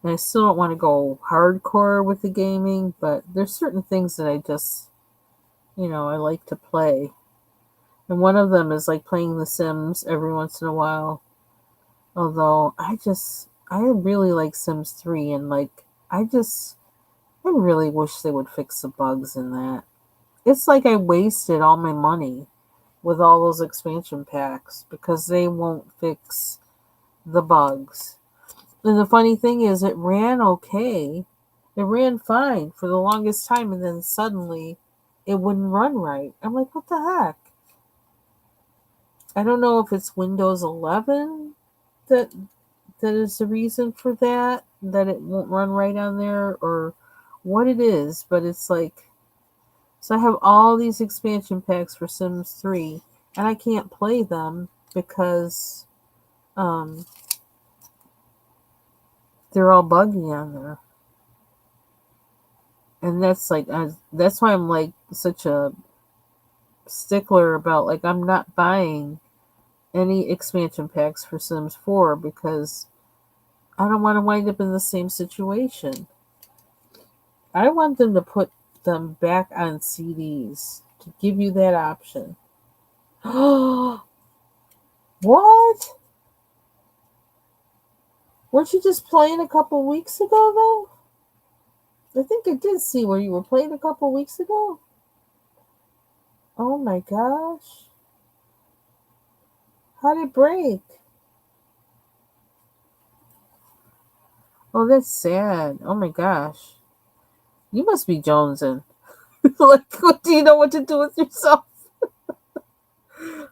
and I still don't want to go hardcore with the gaming, but there's certain things that I just, I like to play. And one of them is like playing The Sims every once in a while. Although I really like Sims 3, and like, I really wish they would fix the bugs in that. It's like I wasted all my money with all those expansion packs because they won't fix the bugs. And the funny thing is, it ran okay. It ran fine for the longest time, and then suddenly it wouldn't run right. I'm like, what the heck? I don't know if it's Windows 11 that is the reason for that it won't run right on there, or what it is, but it's like, so I have all these expansion packs for Sims 3, and I can't play them because um, they're all buggy on there. And that's like, that's why I'm like such a stickler about, like, I'm not buying any expansion packs for Sims 4 because I don't want to wind up in the same situation. I want them to put them back on CDs to give you that option. What? Weren't you just playing a couple weeks ago, though? I think I did see where you were playing a couple weeks ago. Oh my gosh. How did it break? Oh, that's sad. Oh my gosh. You must be jonesing. Like, what do you know what to do with yourself?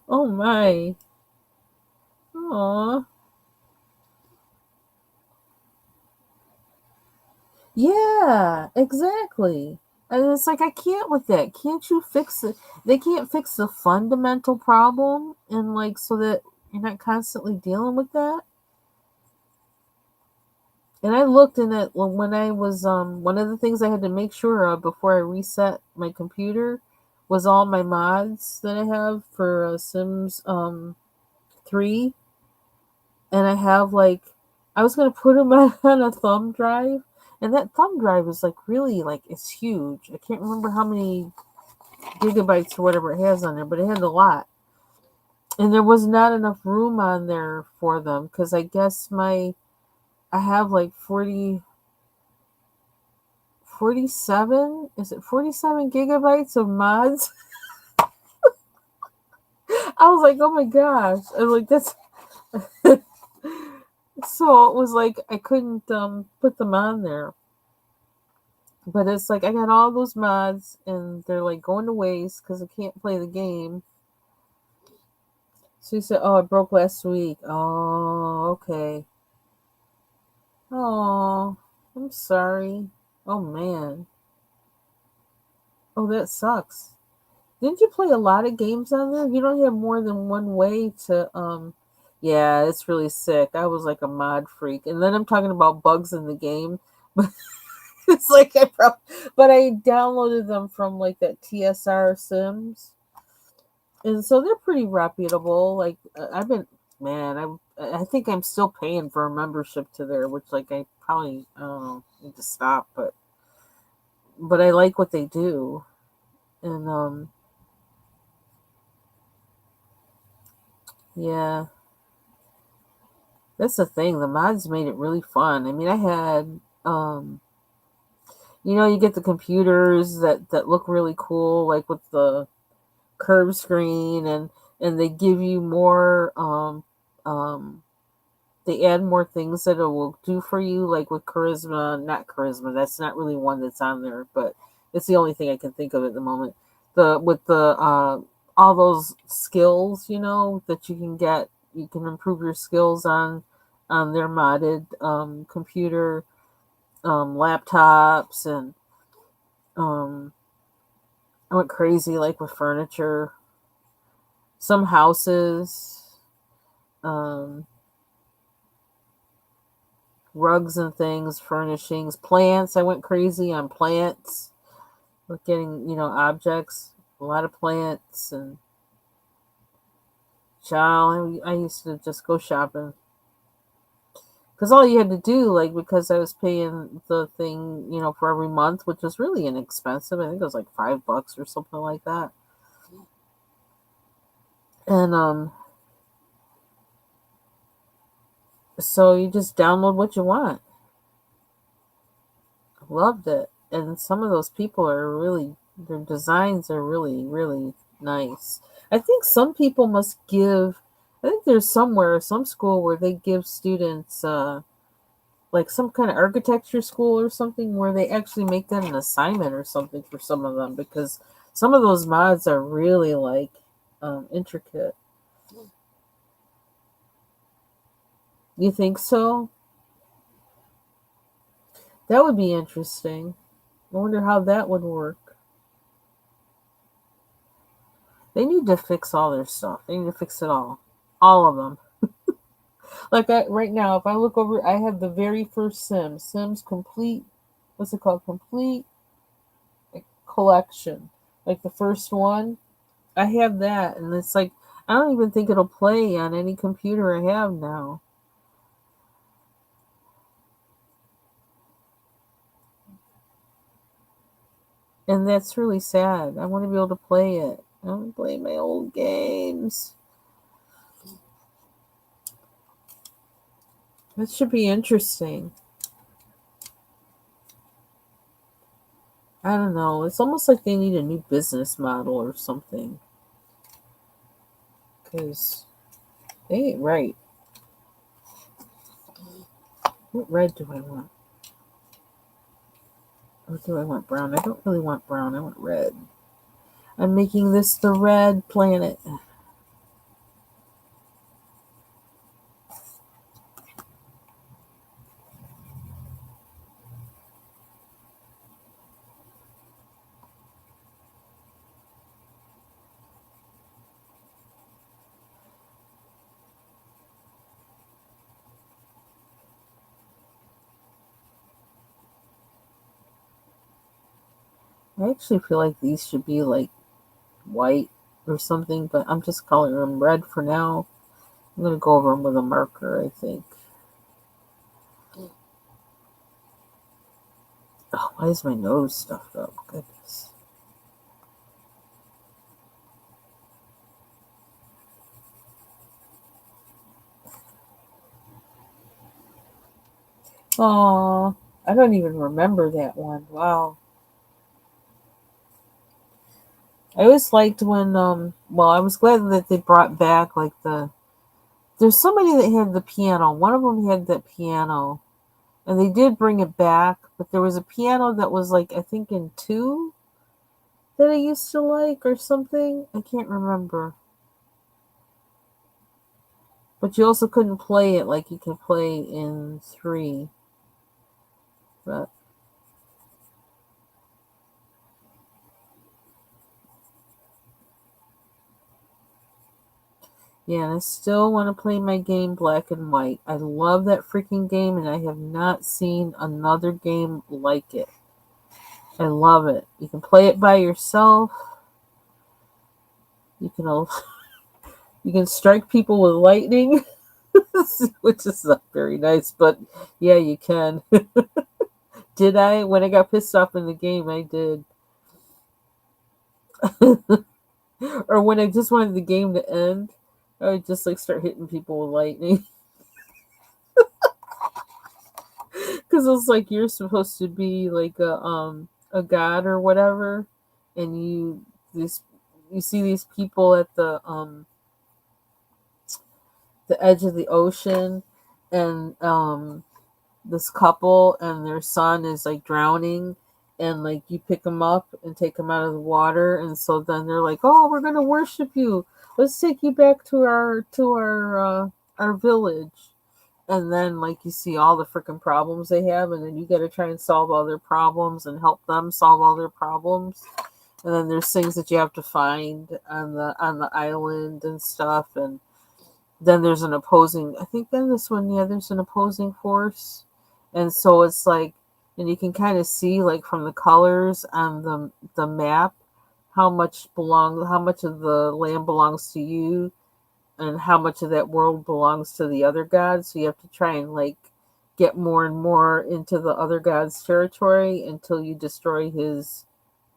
Oh my. Aw. Yeah, exactly. And it's like, I can't with that. Can't you fix it? They can't fix the fundamental problem, and like, so that you're not constantly dealing with that. And I looked in it when I was one of the things I had to make sure of before I reset my computer was all my mods that I have for Sims 3. and I have like I was gonna put them on a thumb drive, and that thumb drive is like really like it's huge. I can't remember how many gigabytes or whatever it has on there, but it had a lot, and there was not enough room on there for them because I guess my I have like 47. Is it 47 gigabytes of mods? I was like, oh my gosh, I was like that's. So it was like I couldn't put them on there. But it's like I got all those mods and they're like going to waste because I can't play the game. So he said, "Oh, it broke last week." Oh, okay. Oh, I'm sorry. Oh man. Oh, that sucks. Didn't you play a lot of games on there? You don't have more than one way to Yeah, it's really sick. I was like a mod freak. And then I'm talking about bugs in the game. But it's like but I downloaded them from like that TSR Sims. And so they're pretty reputable. Like I've been, man, I think I'm still paying for a membership to there, which like I probably I don't know need to stop, but I like what they do, and yeah, that's the thing. The mods made it really fun. I mean, I had you get the computers that look really cool, like with the curved screen, and they give you more um they add more things that it will do for you, like with charisma, not charisma. That's not really one that's on there, but it's the only thing I can think of at the moment. The with the all those skills, that you can get, you can improve your skills on their modded computer, laptops, and um, I went crazy like with furniture, some houses. Um, Rugs and things, furnishings, plants. I went crazy on plants. With getting, objects, a lot of plants, and child, I used to just go shopping because all you had to do, like, because I was paying the thing, for every month, which was really inexpensive. I think it was like $5 or something like that, and so you just download what you want. Loved it, and some of those people are really, their designs are really, really nice. I think some people must give. I think there's somewhere, some school where they give students, like some kind of architecture school or something, where they actually make that an assignment or something for some of them because some of those mods are really like intricate. You think so? That would be interesting. I wonder how that would work. They need to fix all their stuff. They need to fix it all of them. Like right now, if I look over, I have the very first Sims Complete. What's it called? Complete Collection. Like the first one, I have that, and it's like I don't even think it'll play on any computer I have now, and that's really sad. I want to be able to play it. I want to play my old games. That should be interesting. I don't know. It's almost like they need a new business model or something, because they ain't right. What red do I want? Or do I want brown? I don't really want brown. I want red. I'm making this the red planet. I actually feel like these should be like white or something, but I'm just coloring them red for now. I'm gonna go over them with a marker, I think. Oh, why is my nose stuffed up? Goodness. Oh, I don't even remember that one. Wow. I always liked when well, I was glad that they brought back like there's somebody that had the piano. One of them had that piano. And they did bring it back, but there was a piano that was like I think in 2 that I used to like or something. I can't remember. But you also couldn't play it like you can play in 3. But yeah, and I still want to play my game Black and White. I love that freaking game, and I have not seen another game like it. I love it. You can play it by yourself. You can you can strike people with lightning, which is not very nice, but yeah, you can. Did I? When I got pissed off in the game, I did. Or when I just wanted the game to end, I would just like start hitting people with lightning. Because it's like you're supposed to be like a god or whatever, and this you see these people at the edge of the ocean, and this couple and their son is like drowning, and like you pick them up and take them out of the water, and so then they're like, oh, we're gonna worship you, let's take you back to our village. And then like you see all the freaking problems they have, and then you got to try and solve all their problems and help them solve all their problems. And then there's things that you have to find on the island and stuff. And then there's an opposing, I think then this one, yeah, there's an opposing force. And so it's like, and you can kind of see like from the colors on the map how much of the land belongs to you, and how much of that world belongs to the other gods. So you have to try and like get more and more into the other god's territory until you destroy his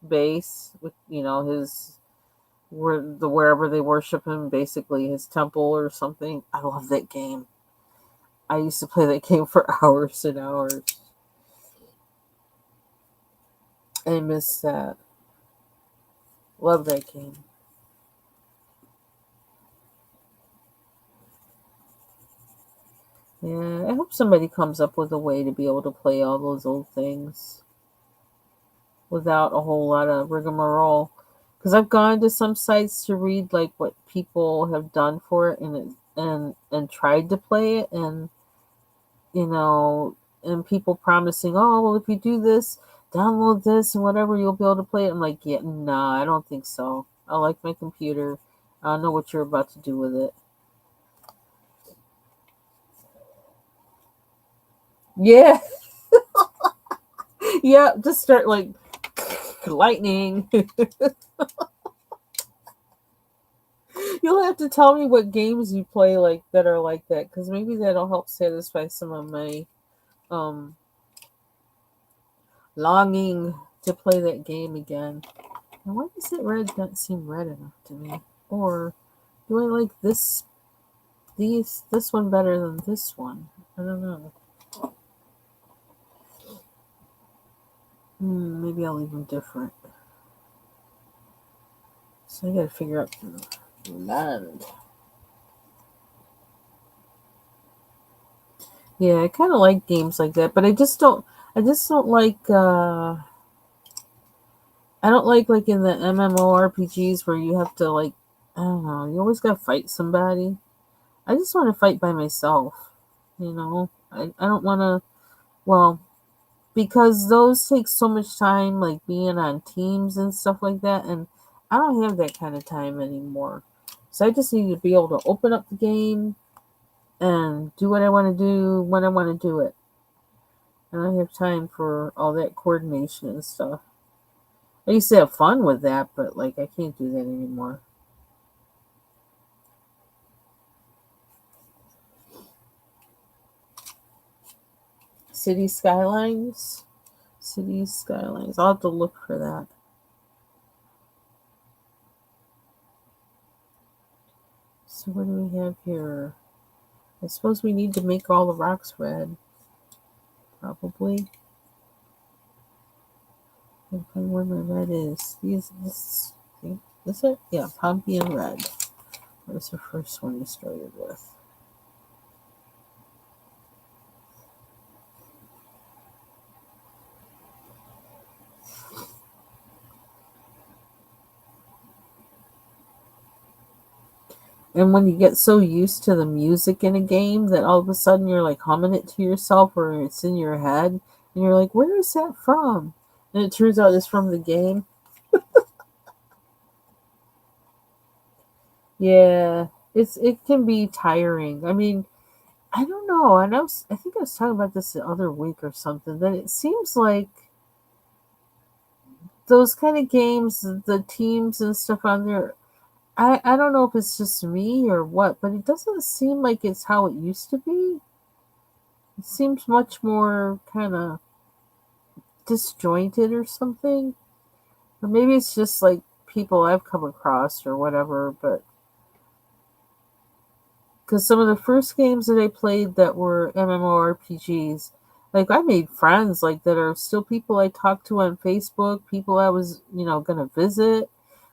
base with his wherever they worship him, basically his temple or something. I love that game. I used to play that game for hours and hours. I miss that. Love that game. Yeah, I hope somebody comes up with a way to be able to play all those old things without a whole lot of rigmarole. Because I've gone to some sites to read like what people have done for it, and tried to play it, and you know and people promising, oh well, if you do this, download this and whatever, you'll be able to play it. I'm like, yeah, nah, I don't think so. I like my computer. I don't know what you're about to do with it. Yeah. Yeah, just start like lightning. You'll have to tell me what games you play like that are like that, because maybe that'll help satisfy some of my um longing to play that game again. Now, why does it red not seem red enough to me? Or do I like this one better than this one? I don't know. Maybe I'll leave them different. So I gotta figure out the land. Yeah, I kind of like games like that, but I just don't. I just don't like. I don't like in the MMORPGs where you have to like. I don't know. You always gotta fight somebody. I just want to fight by myself. I don't want to. Well, because those take so much time, like being on teams and stuff like that, and I don't have that kind of time anymore. So I just need to be able to open up the game and do what I want to do when I want to do it. And I don't have time for all that coordination and stuff. I used to have fun with that, but like I can't do that anymore. City Skylines. City Skylines. I'll have to look for that. So what do we have here? I suppose we need to make all the rocks red. Probably. I can't find where my red is. This it? Yeah, Pompian red. That was the first one we started with. And when you get so used to the music in a game that all of a sudden you're like humming it to yourself or it's in your head and you're like, where is that from? And it turns out it's from the game. Yeah, it can be tiring. I mean, I don't know. I think I was talking about this the other week or something. That it seems like those kind of games, the teams and stuff on there. I don't know if it's just me or what, but it doesn't seem like it's how it used to be. It seems much more kind of disjointed or something. Or maybe it's just like people I've come across or whatever, but because some of the first games that I played that were MMORPGs, like I made friends like that are still people I talk to on Facebook, people I was, gonna visit.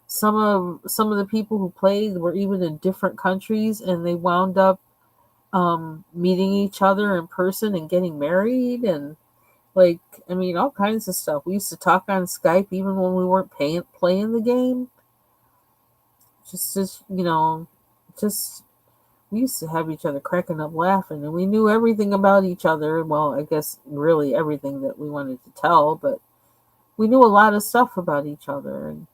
Some of the people who played were even in different countries and they wound up meeting each other in person and getting married and like I mean all kinds of stuff. We used to talk on Skype even when we weren't playing the game. Just we used to have each other cracking up laughing and we knew everything about each other. Well, I guess really everything that we wanted to tell, but we knew a lot of stuff about each other. And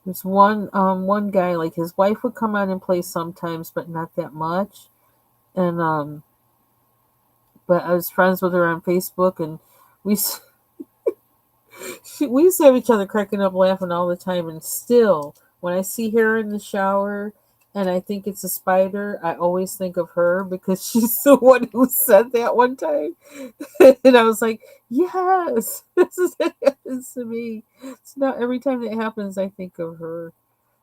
there's one guy, like his wife would come out and play sometimes, but not that much. And but I was friends with her on Facebook, and we we used to have each other cracking up laughing all the time. And still, when I see her in the shower and I think it's a spider, I always think of her because she's the one who said that one time. And I was like, yes, this is what happens to me. So now every time that happens, I think of her.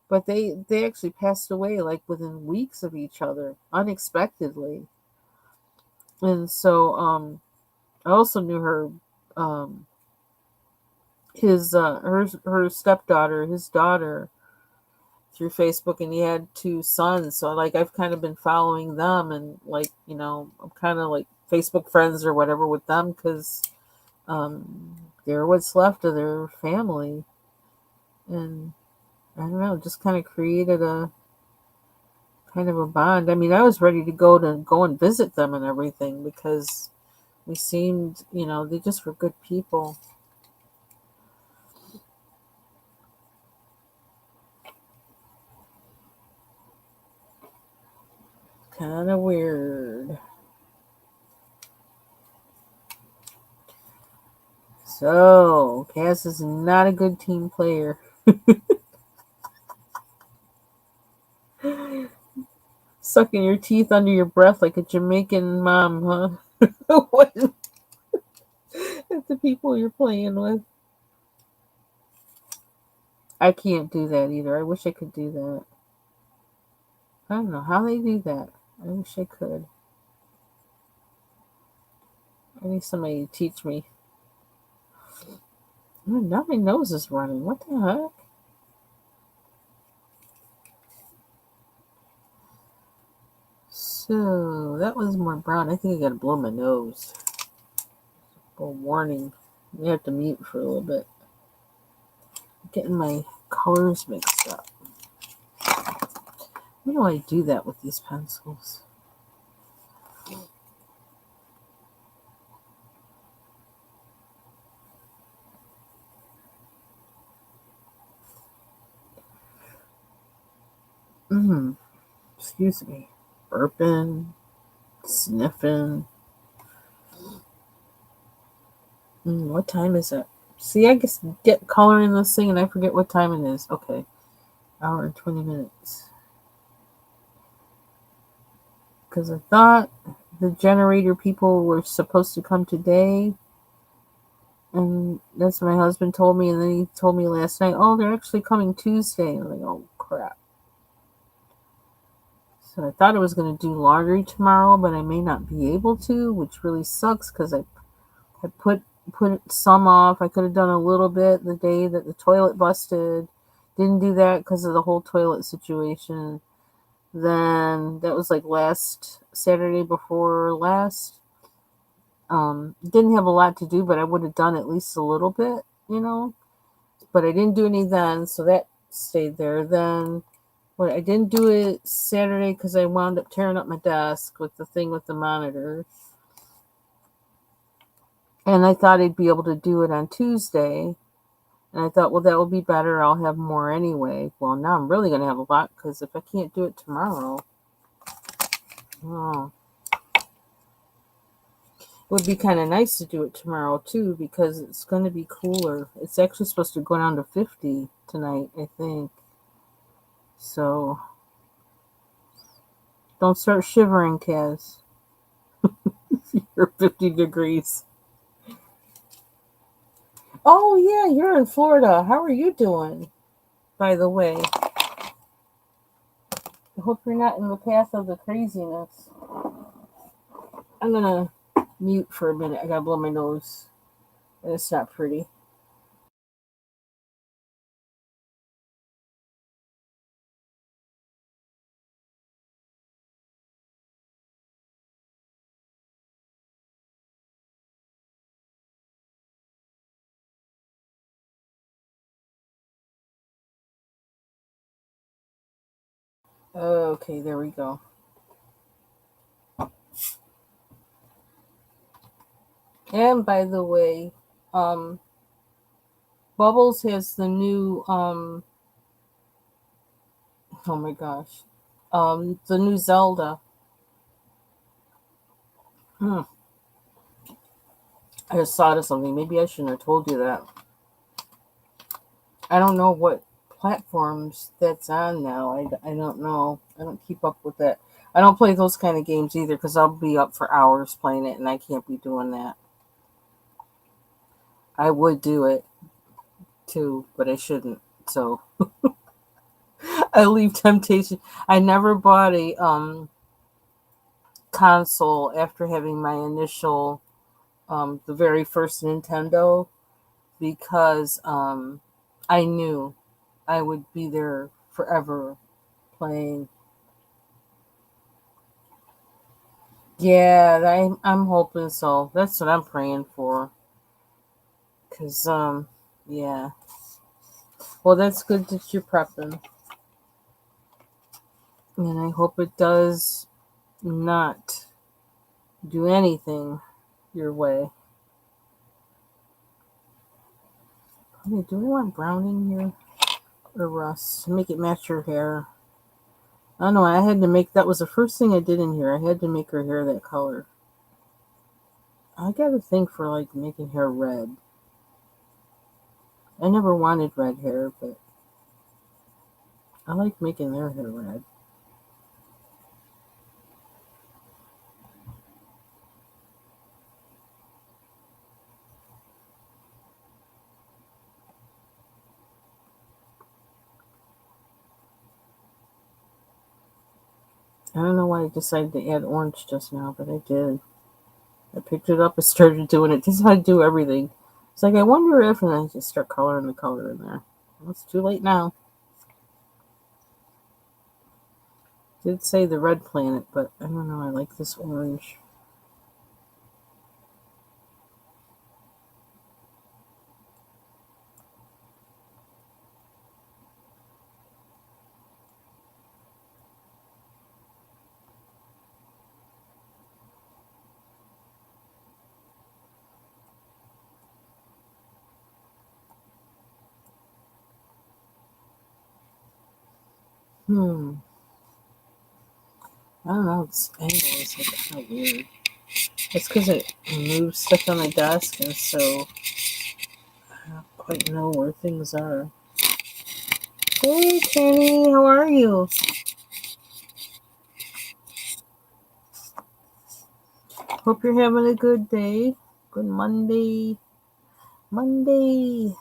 But they actually passed away like within weeks of each other, unexpectedly. And so I also knew her his her stepdaughter, his daughter through Facebook, and he had two sons. So like I've kind of been following them, and like I'm kind of like Facebook friends or whatever with them because they're what's left of their family, and I don't know, just kind of created a kind of a bond. I mean, I was ready to go and visit them and everything because we seemed, they just were good people. Kind of weird. So, Cass is not a good team player. Sucking your teeth under your breath like a Jamaican mom, huh? What at the people you're playing with. I can't do that either. I wish I could do that. I don't know how they do that. I wish I could. I need somebody to teach me. Now my nose is running. What the heck? So that was more brown. I think I gotta blow my nose. A warning. We have to mute for a little bit. Getting my colors mixed up. How do I do that with these pencils? Excuse me. Burping, sniffing. What time is it? See, I just get color in this thing and I forget what time it is. Okay. Hour and 20 minutes. Because I thought the generator people were supposed to come today. And that's what my husband told me. And then he told me last night, oh, they're actually coming Tuesday. I'm like, oh, crap. So I thought I was going to do laundry tomorrow, but I may not be able to, which really sucks because I put some off. I could have done a little bit the day that the toilet busted. Didn't do that because of the whole toilet situation. Then that was like last Saturday before last. Didn't have a lot to do, but I would have done at least a little bit, But I didn't do any then, so that stayed there. Then I didn't do it Saturday because I wound up tearing up my desk with the thing with the monitor. And I thought I'd be able to do it on Tuesday. And I thought, well, that will be better. I'll have more anyway. Well, now I'm really going to have a lot because if I can't do it tomorrow, oh, it would be kind of nice to do it tomorrow too because it's going to be cooler. It's actually supposed to go down to 50 tonight, I think. So don't start shivering, Kaz. You're 50 degrees. Oh, yeah, you're in Florida. How are you doing, by the way? I hope you're not in the path of the craziness. I'm going to mute for a minute. I got to blow my nose. And it's not pretty. Okay, there we go. And by the way, Bubbles has the new oh my gosh. The new Zelda. I just thought of something. Maybe I shouldn't have told you that. I don't know what platforms that's on now. I don't know. I don't keep up with that. I don't play those kind of games either because I'll be up for hours playing it and I can't be doing that. I would do it too, but I shouldn't. So I leave temptation. I never bought a console after having my initial the very first Nintendo because I knew I would be there forever playing. Yeah, I'm hoping so. That's what I'm praying for. Cause yeah. Well, that's good that you're prepping, and I hope it does not do anything your way. Okay, do I want brown in here or rust to make it match her hair? I don't know. I had to make that was the first thing I did in here. I had to make her hair that color. I got a thing for like making hair red. I never wanted red hair, but I like making their hair red. I don't know why I decided to add orange just now, but I did. I picked it up and started doing it. This is how I do everything. It's like, I wonder if, and I just start coloring the color in there. Well, it's too late now. Did say the red planet, but I don't know. I like this orange. I don't know. This angle is like kind of weird. It's because it moves stuff on my desk, and so I don't quite know where things are. Hey, Kenny, how are you? Hope you're having a good day. Good Monday. Monday.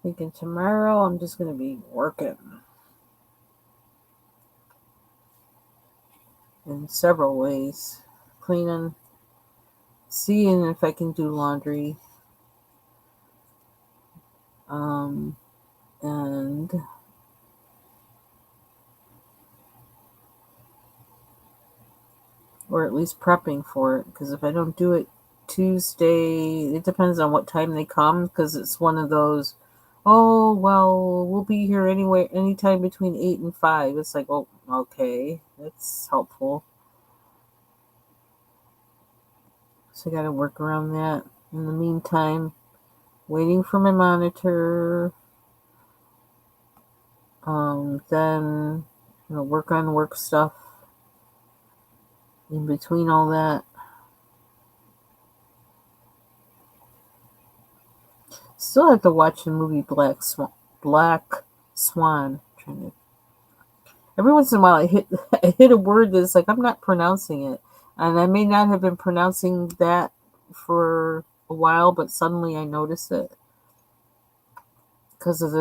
Thinking tomorrow I'm just going to be working in several ways. Cleaning, seeing if I can do laundry, and or at least prepping for it. Because if I don't do it Tuesday, it depends on what time they come. Because it's one of those, oh well, we'll be here anyway, anytime between 8 and 5. It's like, oh, okay, that's helpful. So I got to work around that. In the meantime, waiting for my monitor. Then work on work stuff. In between all that, still have to watch the movie Black Swan. Black Swan. Every once in a while, I hit a word that's like I'm not pronouncing it, and I may not have been pronouncing that for a while, but suddenly I notice it because of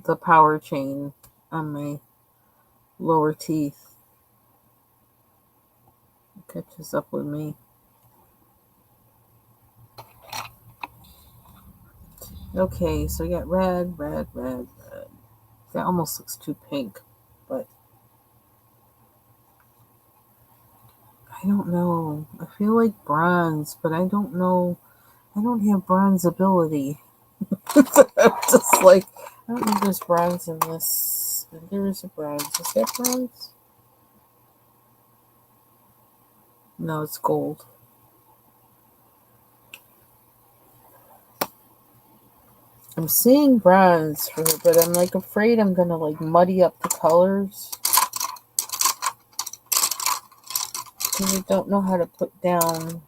the power chain on my lower teeth. It catches up with me. Okay, so we got red. That almost looks too pink, but I don't know. I feel like bronze, but I don't know. I don't have bronze ability. I'm just like, I don't think there's bronze in this. There is a bronze. Is that bronze? No, it's gold. I'm seeing bronze for her, but I'm like afraid I'm gonna like muddy up the colors because I don't know how to put down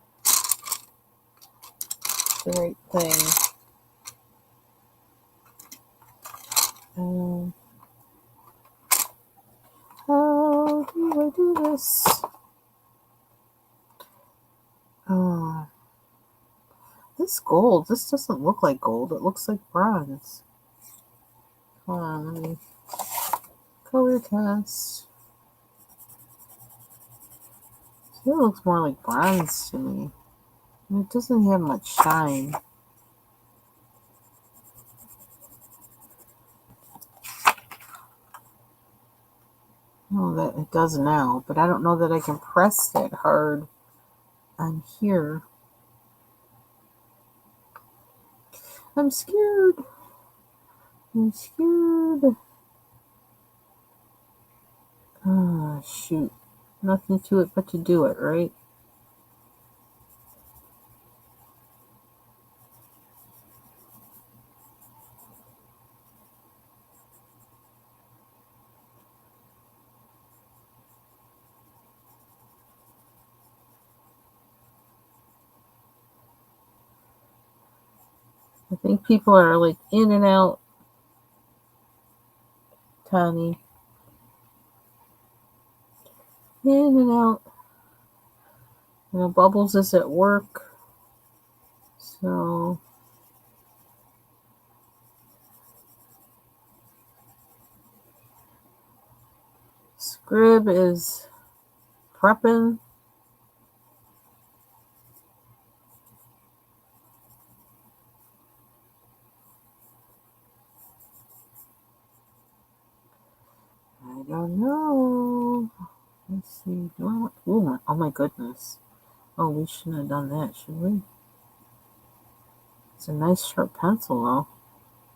the right thing. How do I do this? Oh, this gold. This doesn't look like gold. It looks like bronze. Hold on, let me color test. It looks more like bronze to me. And it doesn't have much shine. Oh, that it does now, but I don't know that I can press that hard on here. I'm scared. Ah, shoot. Nothing to it but to do it, right? I think people are like in and out. Tiny. In and out. Bubbles is at work. So Scrib is prepping. I don't know. Let's see. Oh my goodness. Oh, we shouldn't have done that, should we? It's a nice sharp pencil, though.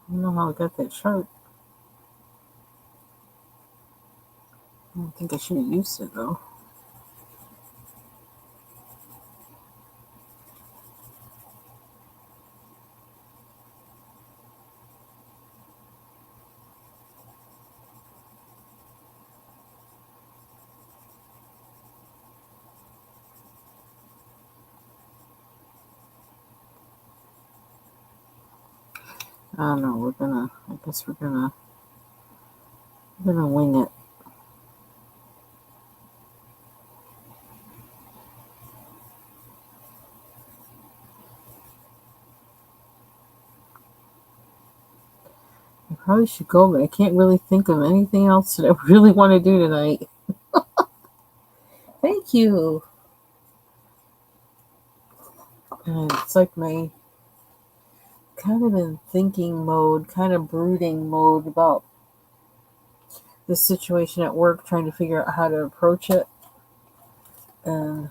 I don't know how I got that sharp. I don't think I should have used it, though. I don't know. I guess we're gonna wing it. I probably should go, but I can't really think of anything else that I really want to do tonight. Thank you. And it's like my kind of in thinking mode, kind of brooding mode about the situation at work, trying to figure out how to approach it. And,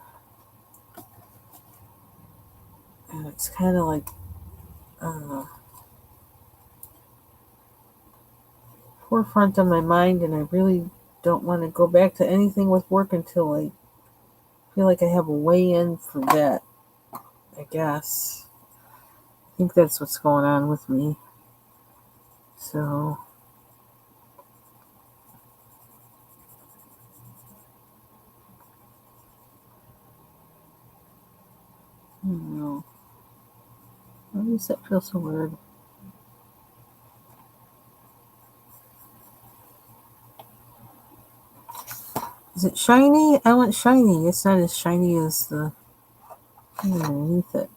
and it's kind of like, I don't know, forefront of my mind, and I really don't want to go back to anything with work until I feel like I have a way in for that, I guess. I think that's what's going on with me. So, I don't know. Why does that feel so weird? Is it shiny? I want shiny. It's not as shiny as the thing underneath it.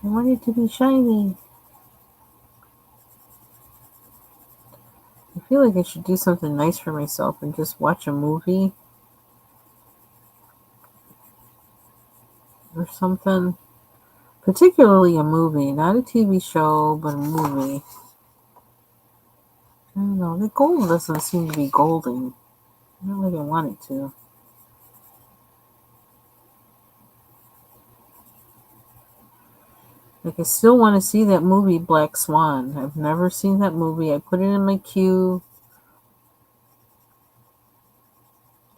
I want it to be shiny. I feel like I should do something nice for myself and just watch a movie or something. Particularly a movie, not a TV show, but a movie. I don't know. The gold doesn't seem to be golding. I don't really want it to. Like, I still want to see that movie Black Swan. I've never seen that movie. I put it in my queue,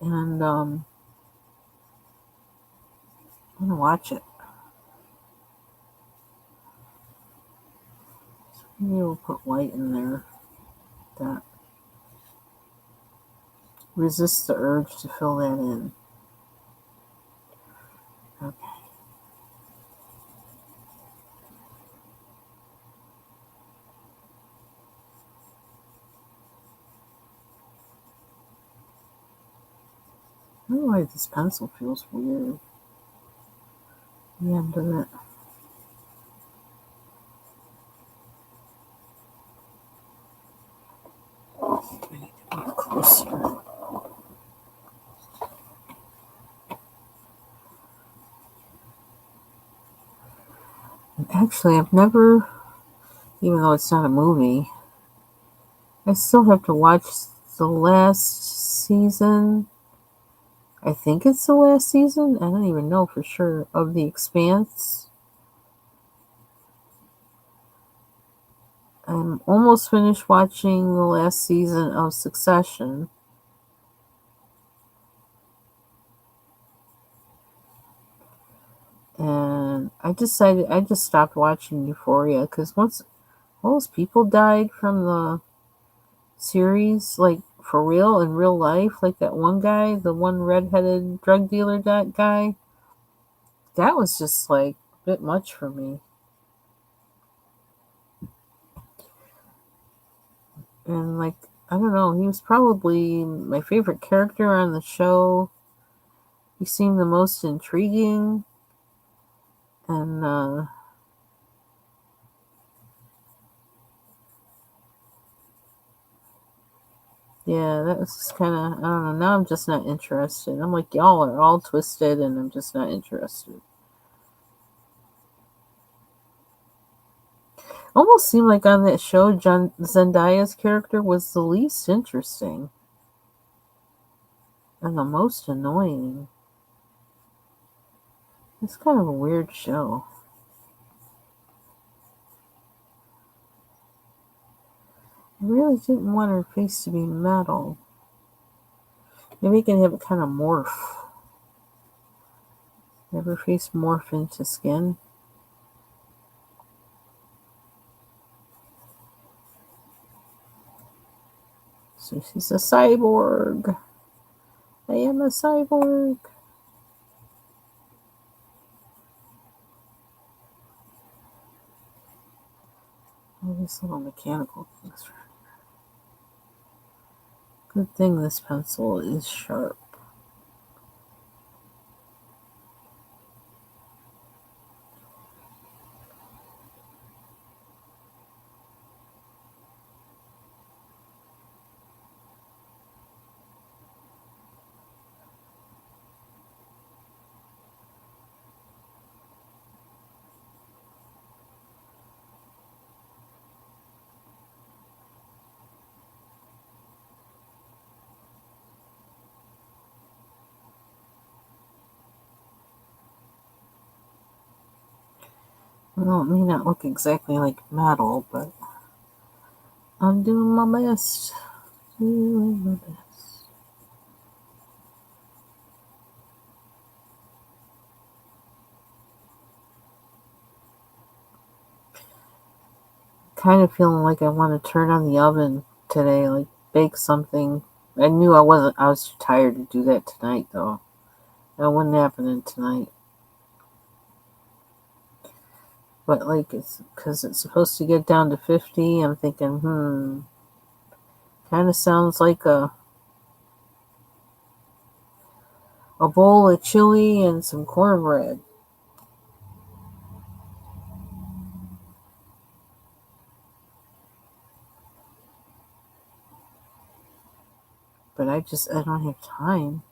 and I'm gonna watch it. Maybe we'll put white in there. That resist the urge to fill that in. Okay. I don't know why this pencil feels weird. The end of it. I need to move closer. And actually, I've never, even though it's not a movie, I still have to watch the last season. I think it's the last season. I don't even know for sure of The Expanse. I'm almost finished watching the last season of Succession. And I decided I just stopped watching Euphoria because once all those people died from the series, like for real in real life, like that one guy, the one redheaded drug dealer that guy, that was just like a bit much for me. And like, I don't know, he was probably my favorite character on the show. He seemed the most intriguing, and yeah, that was just kind of, I don't know. Now I'm just not interested. I'm like, y'all are all twisted, and I'm just not interested. Almost seemed like on that show, Zendaya's character was the least interesting and the most annoying. It's kind of a weird show. I really didn't want her face to be metal. Maybe I can have it kind of morph. Have her face morph into skin. So she's a cyborg. I am a cyborg. All these little mechanical things. Good thing this pencil is sharp. Well, it may not look exactly like metal, but I'm doing my best. Doing my best. Kind of feeling like I want to turn on the oven today, like bake something. I knew I was too tired to do that tonight, though. That wasn't happening tonight. But, like, it's because it's supposed to get down to 50. I'm thinking, kind of sounds like a bowl of chili and some cornbread. But I don't have time.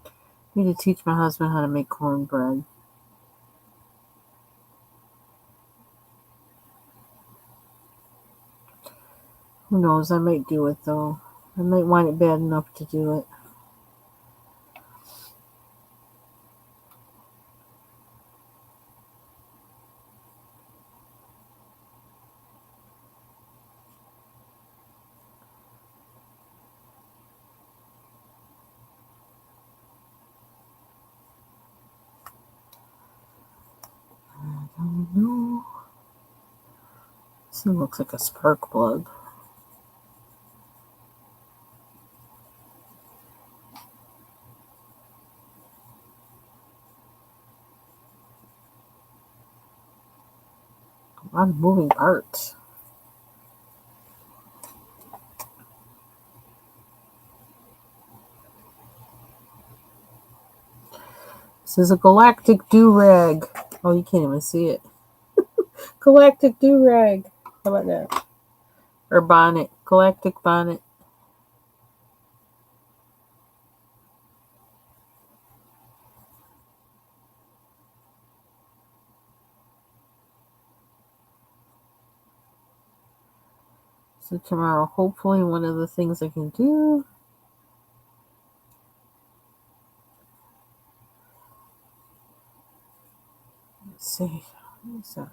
I need to teach my husband how to make cornbread. Who knows? I might do it though. I might want it bad enough to do it. I don't know. This thing looks like a spark plug. A lot of moving parts. This is a galactic do-rag. Oh, you can't even see it. Galactic do-rag. How about that? Or bonnet. Galactic bonnet. So tomorrow, hopefully one of the things I can do. Let's see. What's that?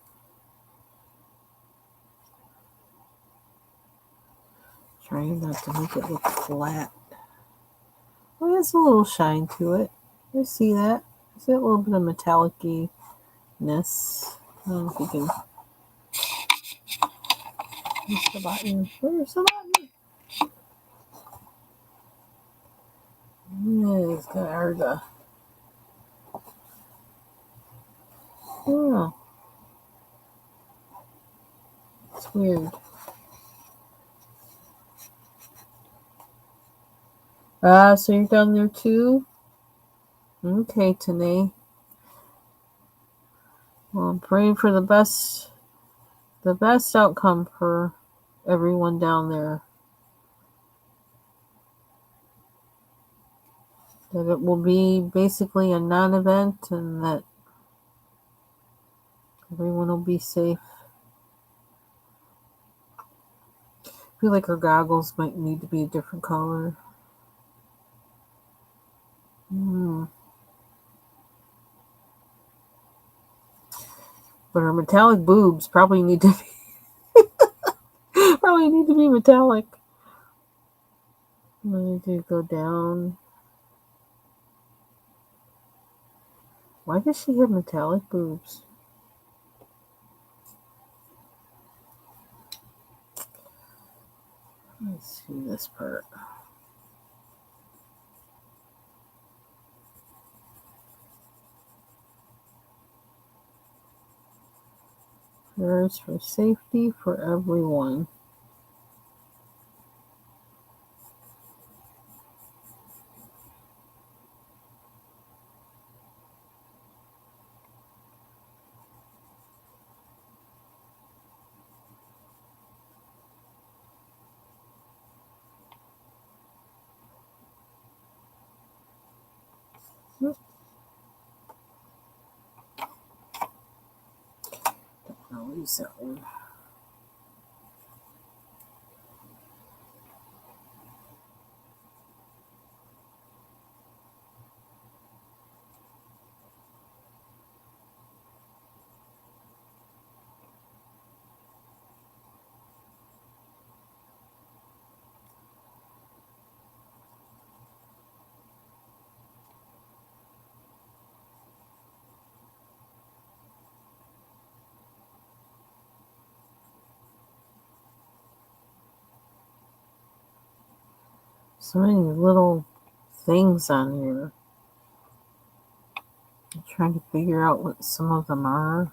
Trying not to make it look flat. Oh, there's a little shine to it. You see that? See a little bit of metallic-ness. I don't know if you can. Where's the button? Where's the button? Yeah, it's kind of hard to. Oh, it's weird. Ah, so you're down there too? Okay, Tanae. Well, I'm praying for the best outcome for everyone down there. That it will be basically a non-event and that everyone will be safe. I feel like her goggles might need to be a different color. But her metallic boobs probably need to be metallic. I need to go down. Why does she have metallic boobs? Let's see this part. There's for safety for everyone. I'll use that one. So many little things on here. I'm trying to figure out what some of them are.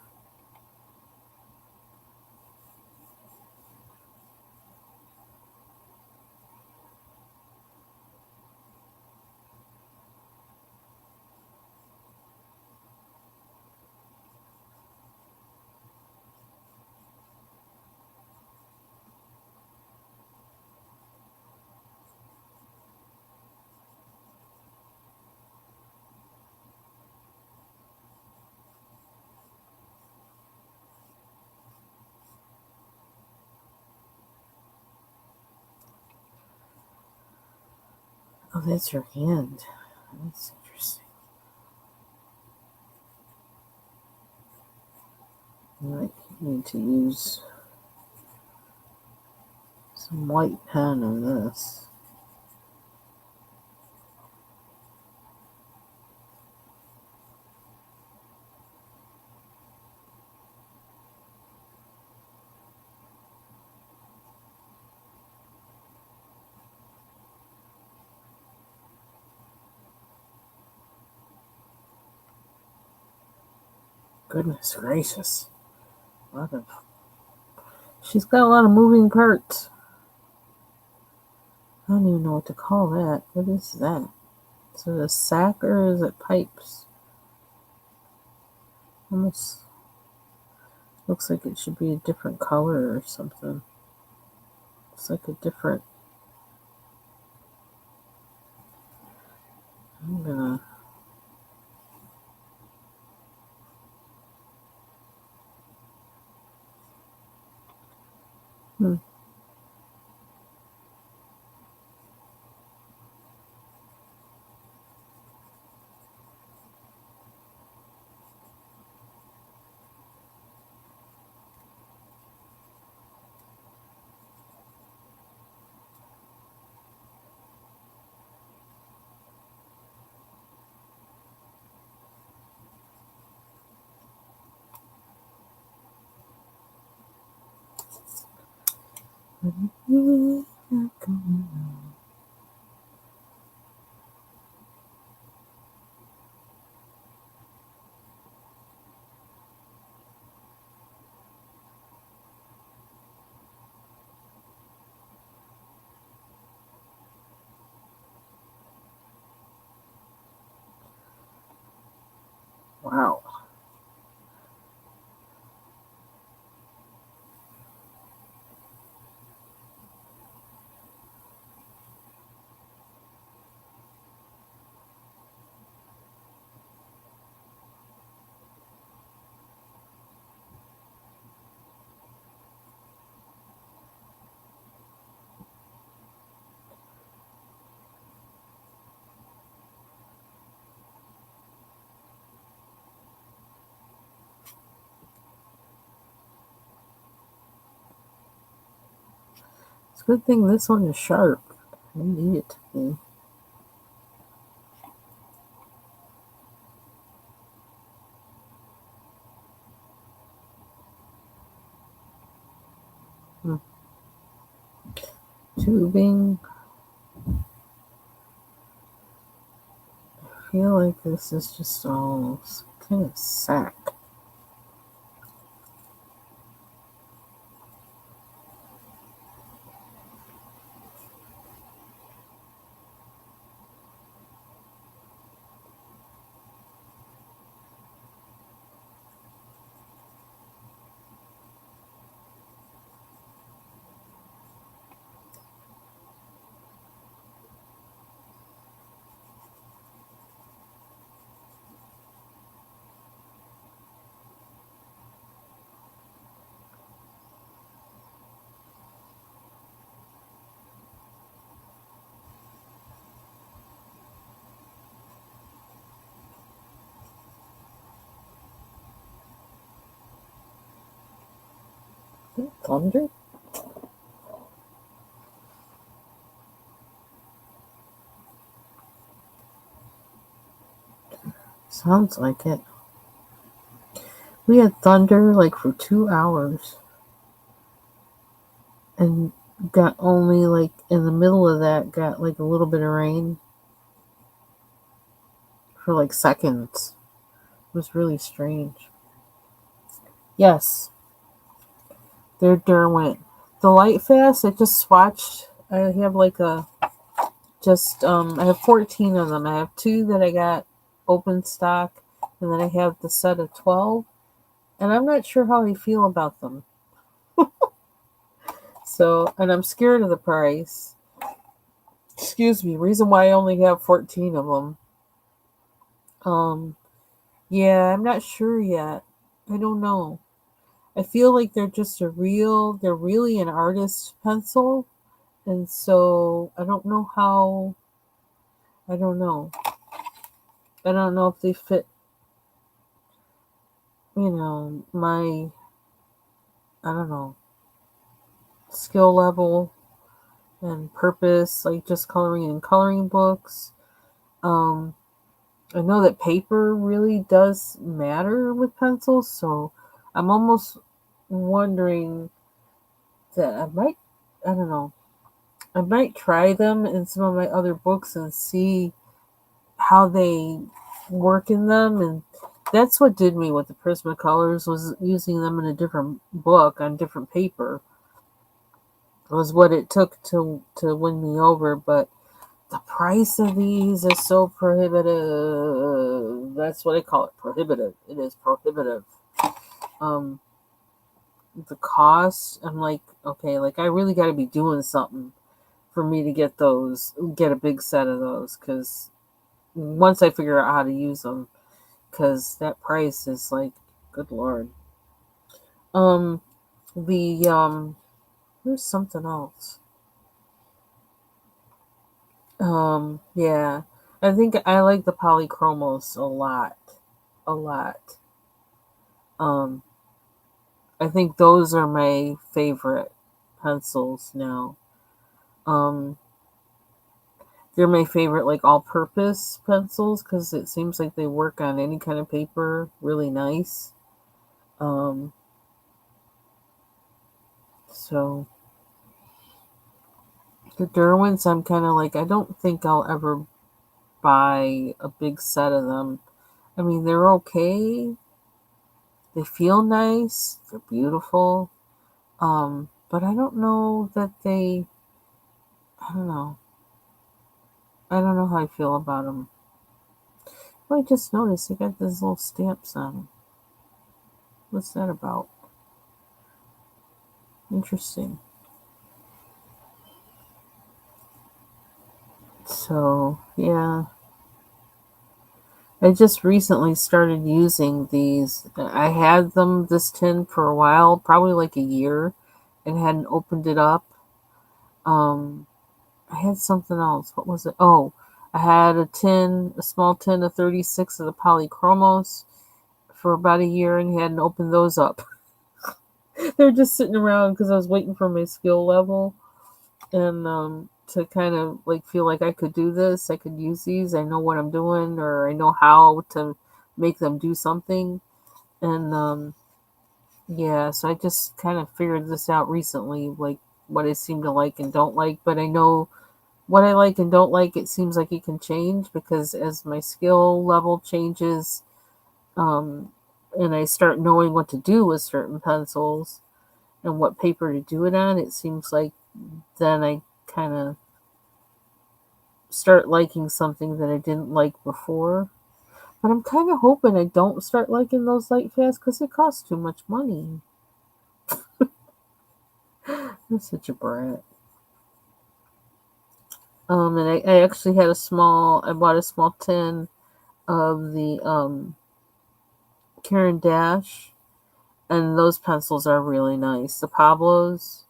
Oh, that's her hand. That's interesting. I might need to use some white pen on this. Goodness gracious. She's got a lot of moving parts. I don't even know what to call that. What is that? Is it a sack or is it pipes? Almost looks like it should be a different color or something. It's like a different. I'm gonna. Wow. It's a good thing this one is sharp. I need it to be. Tubing. I feel like this is just all kind of sack. Thunder? Sounds like it. We had thunder like for 2 hours and got only like in the middle of that got like a little bit of rain for like seconds. It was really strange. Yes, they're Derwent. The Light Fast, I just swatched. I have like a just I have 14 of them. I have two that I got open stock, and then I have the set of 12. And I'm not sure how I feel about them. So, and I'm scared of the price. Excuse me. Reason why I only have 14 of them. Um, yeah, I'm not sure yet. I don't know. I feel like they're really an artist pencil. And so I don't know how, I don't know. I don't know if they fit, my, I don't know, skill level and purpose, like just coloring in coloring books. Um, I know that paper really does matter with pencils, so I'm almost wondering that I don't know, I might try them in some of my other books and see how they work in them. And that's what did me with the Prismacolors was using them in a different book on different paper was what it took to win me over. But the price of these is so prohibitive. That's what I call it, prohibitive. It is prohibitive. Um, the cost, I'm like, okay, like I really got to be doing something for me to get a big set of those. Because once I figure out how to use them, because that price is like, good lord. Um, the there's something else. Yeah, I think I like the polychromos a lot. Um, I think those are my favorite pencils now. Um, they're my favorite like all-purpose pencils because it seems like they work on any kind of paper really nice. Um, so the Derwents, I'm kind of like I don't think I'll ever buy a big set of them. I mean, they're okay. They feel nice. They're beautiful. But I don't know that they. I don't know. I don't know how I feel about them. Well, I just noticed they got these little stamps on them. What's that about? Interesting. So yeah, I just recently started using these. I had them this tin for a while, probably like a year, and hadn't opened it up. Um, I had something else. What was it? Oh, I had a small tin of 36 of the polychromos for about a year and hadn't opened those up. They're just sitting around because I was waiting for my skill level and to kind of like feel like I could do this. I could use these. I know what I'm doing or I know how to make them do something. And yeah, so I just kind of figured this out recently, like what I seem to like and don't like. But I know what I like and don't like, it seems like it can change because as my skill level changes, um, and I start knowing what to do with certain pencils and what paper to do it on, it seems like then I kind of start liking something that I didn't like before. But I'm kind of hoping I don't start liking those light fast because it costs too much money. I'm such a brat. And I actually I bought a small tin of the Karen Dash, and those pencils are really nice. The Pablos,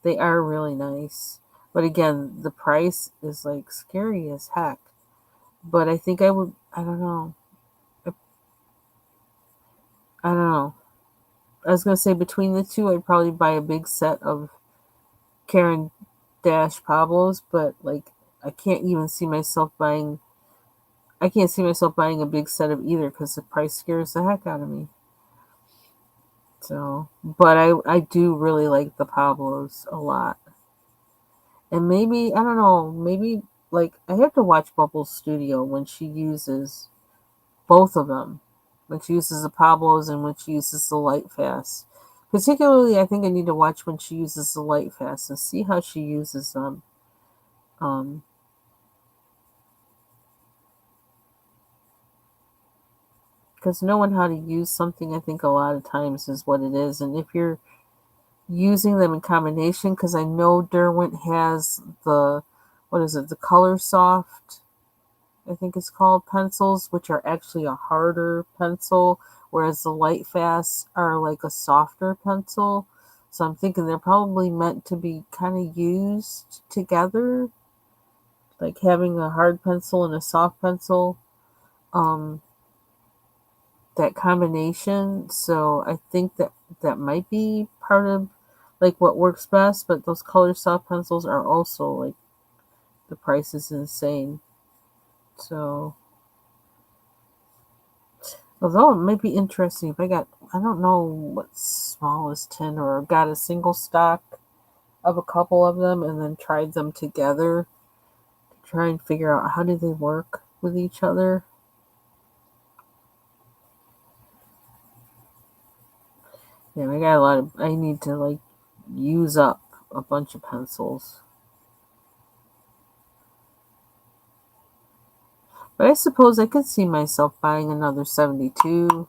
they are really nice. But again, the price is like scary as heck. But I think I don't know. I don't know. I was gonna say between the two, I'd probably buy a big set of Karen Dash Pablos, but like I can't even see myself buying. I can't see myself buying a big set of either because the price scares the heck out of me. So, but I do really like the Pablos a lot, and maybe I don't know, maybe like I have to watch Bubbles Studio when she uses both of them, when she uses the Pablos and when she uses the Light Fast. Particularly, I think I need to watch when she uses the Light Fast and see how she uses them. Um, because knowing how to use something, I think a lot of times is what it is. And if you're using them in combination, because I know Derwent has the, what is it, the Color Soft, I think it's called, pencils, which are actually a harder pencil, whereas the Light Fast are like a softer pencil. So I'm thinking they're probably meant to be kind of used together, like having a hard pencil and a soft pencil. Um, that combination. So I think that that might be part of like what works best. But those color soft pencils are also like the price is insane. So although it might be interesting if I got, I don't know what smallest tin or got a single stock of a couple of them and then tried them together to try and figure out how do they work with each other. Yeah, I got a lot of, I need to like use up a bunch of pencils. But I suppose I could see myself buying another 72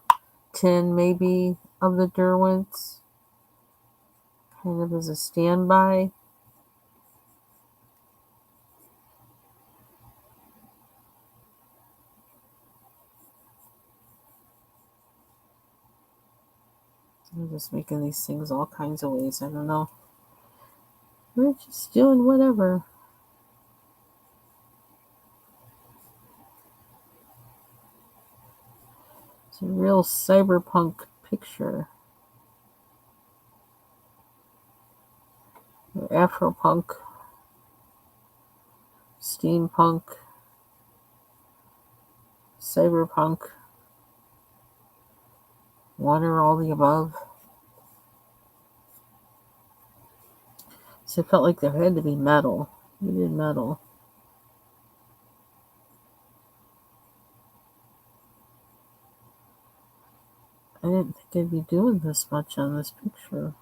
tin maybe of the Derwents, kind of as a standby. I'm just making these things all kinds of ways. I don't know. We're just doing whatever. It's a real cyberpunk picture. Afropunk, steampunk, cyberpunk, one or all the above. So it felt like there had to be metal. We did metal. I didn't think I'd be doing this much on this picture.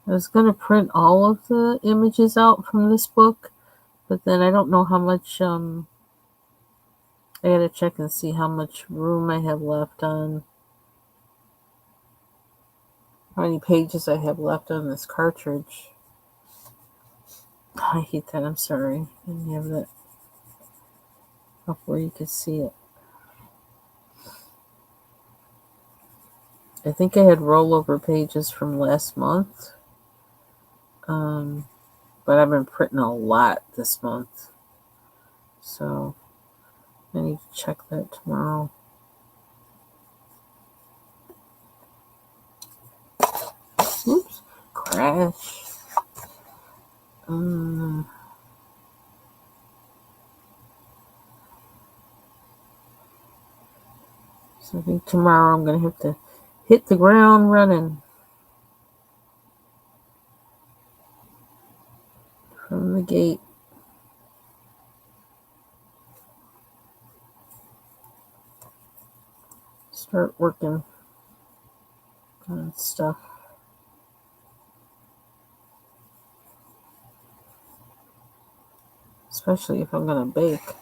I was going to print all of the images out from this book, but then I don't know how much, I gotta check and see how much room I have left on, how many pages I have left on this cartridge. I hate that, I'm sorry. I didn't have that up where you could see it. I think I had rollover pages from last month, um, but I've been printing a lot this month. So I need to check that tomorrow. Oops, crash. So I think tomorrow I'm going to have to hit the ground running from the gate. Start working on stuff. Especially if I'm going to bake.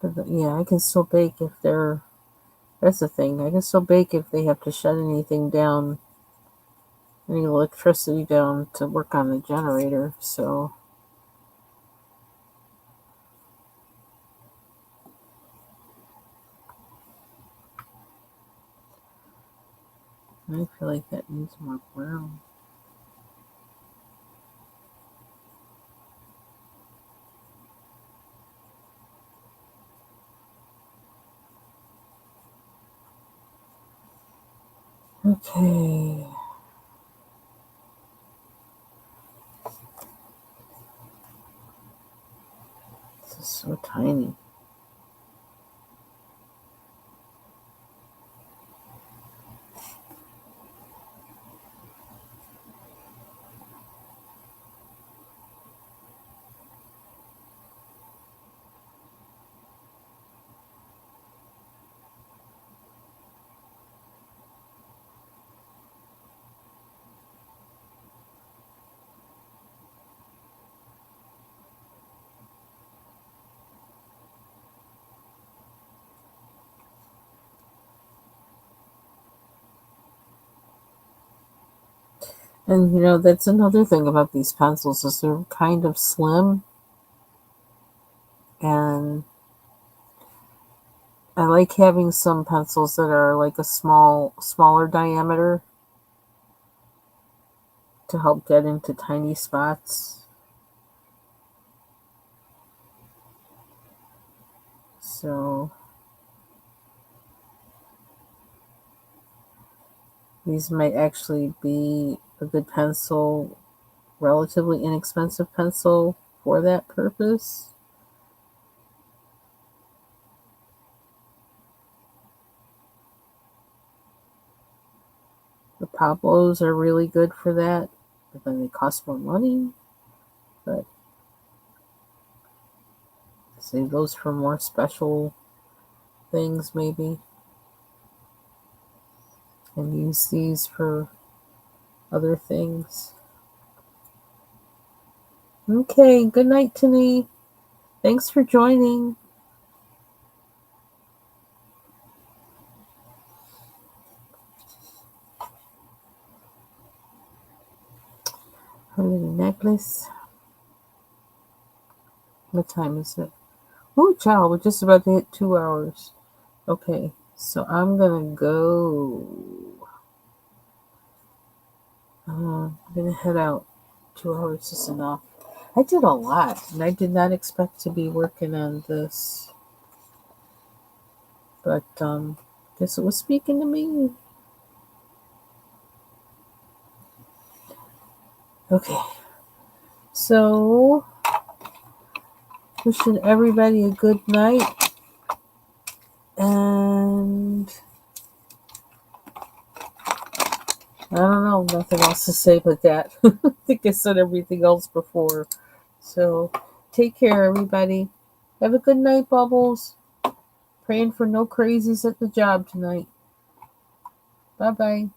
But yeah, I can still bake if they're, that's the thing. I can still bake if they have to shut anything down, any electricity down to work on the generator. So I feel like that needs more brown. Okay. This is so tiny. And that's another thing about these pencils is they're kind of slim, and I like having some pencils that are like a smaller diameter to help get into tiny spots. So these might actually be a good pencil, relatively inexpensive pencil for that purpose. The Pablos are really good for that, but then they cost more money. But save those for more special things, maybe, and use these for other things. Okay, good night, Tani. Thanks for joining. Her little necklace. What time is it? Oh, child, we're just about to hit 2 hours. Okay, so I'm gonna go. I'm gonna head out. 2 hours is enough. I did a lot, and I did not expect to be working on this. But guess it was speaking to me. Okay, so wishing everybody a good night, and I don't know, nothing else to say but that. I think I said everything else before. So take care, everybody. Have a good night, Bubbles. Praying for no crazies at the job tonight. Bye bye.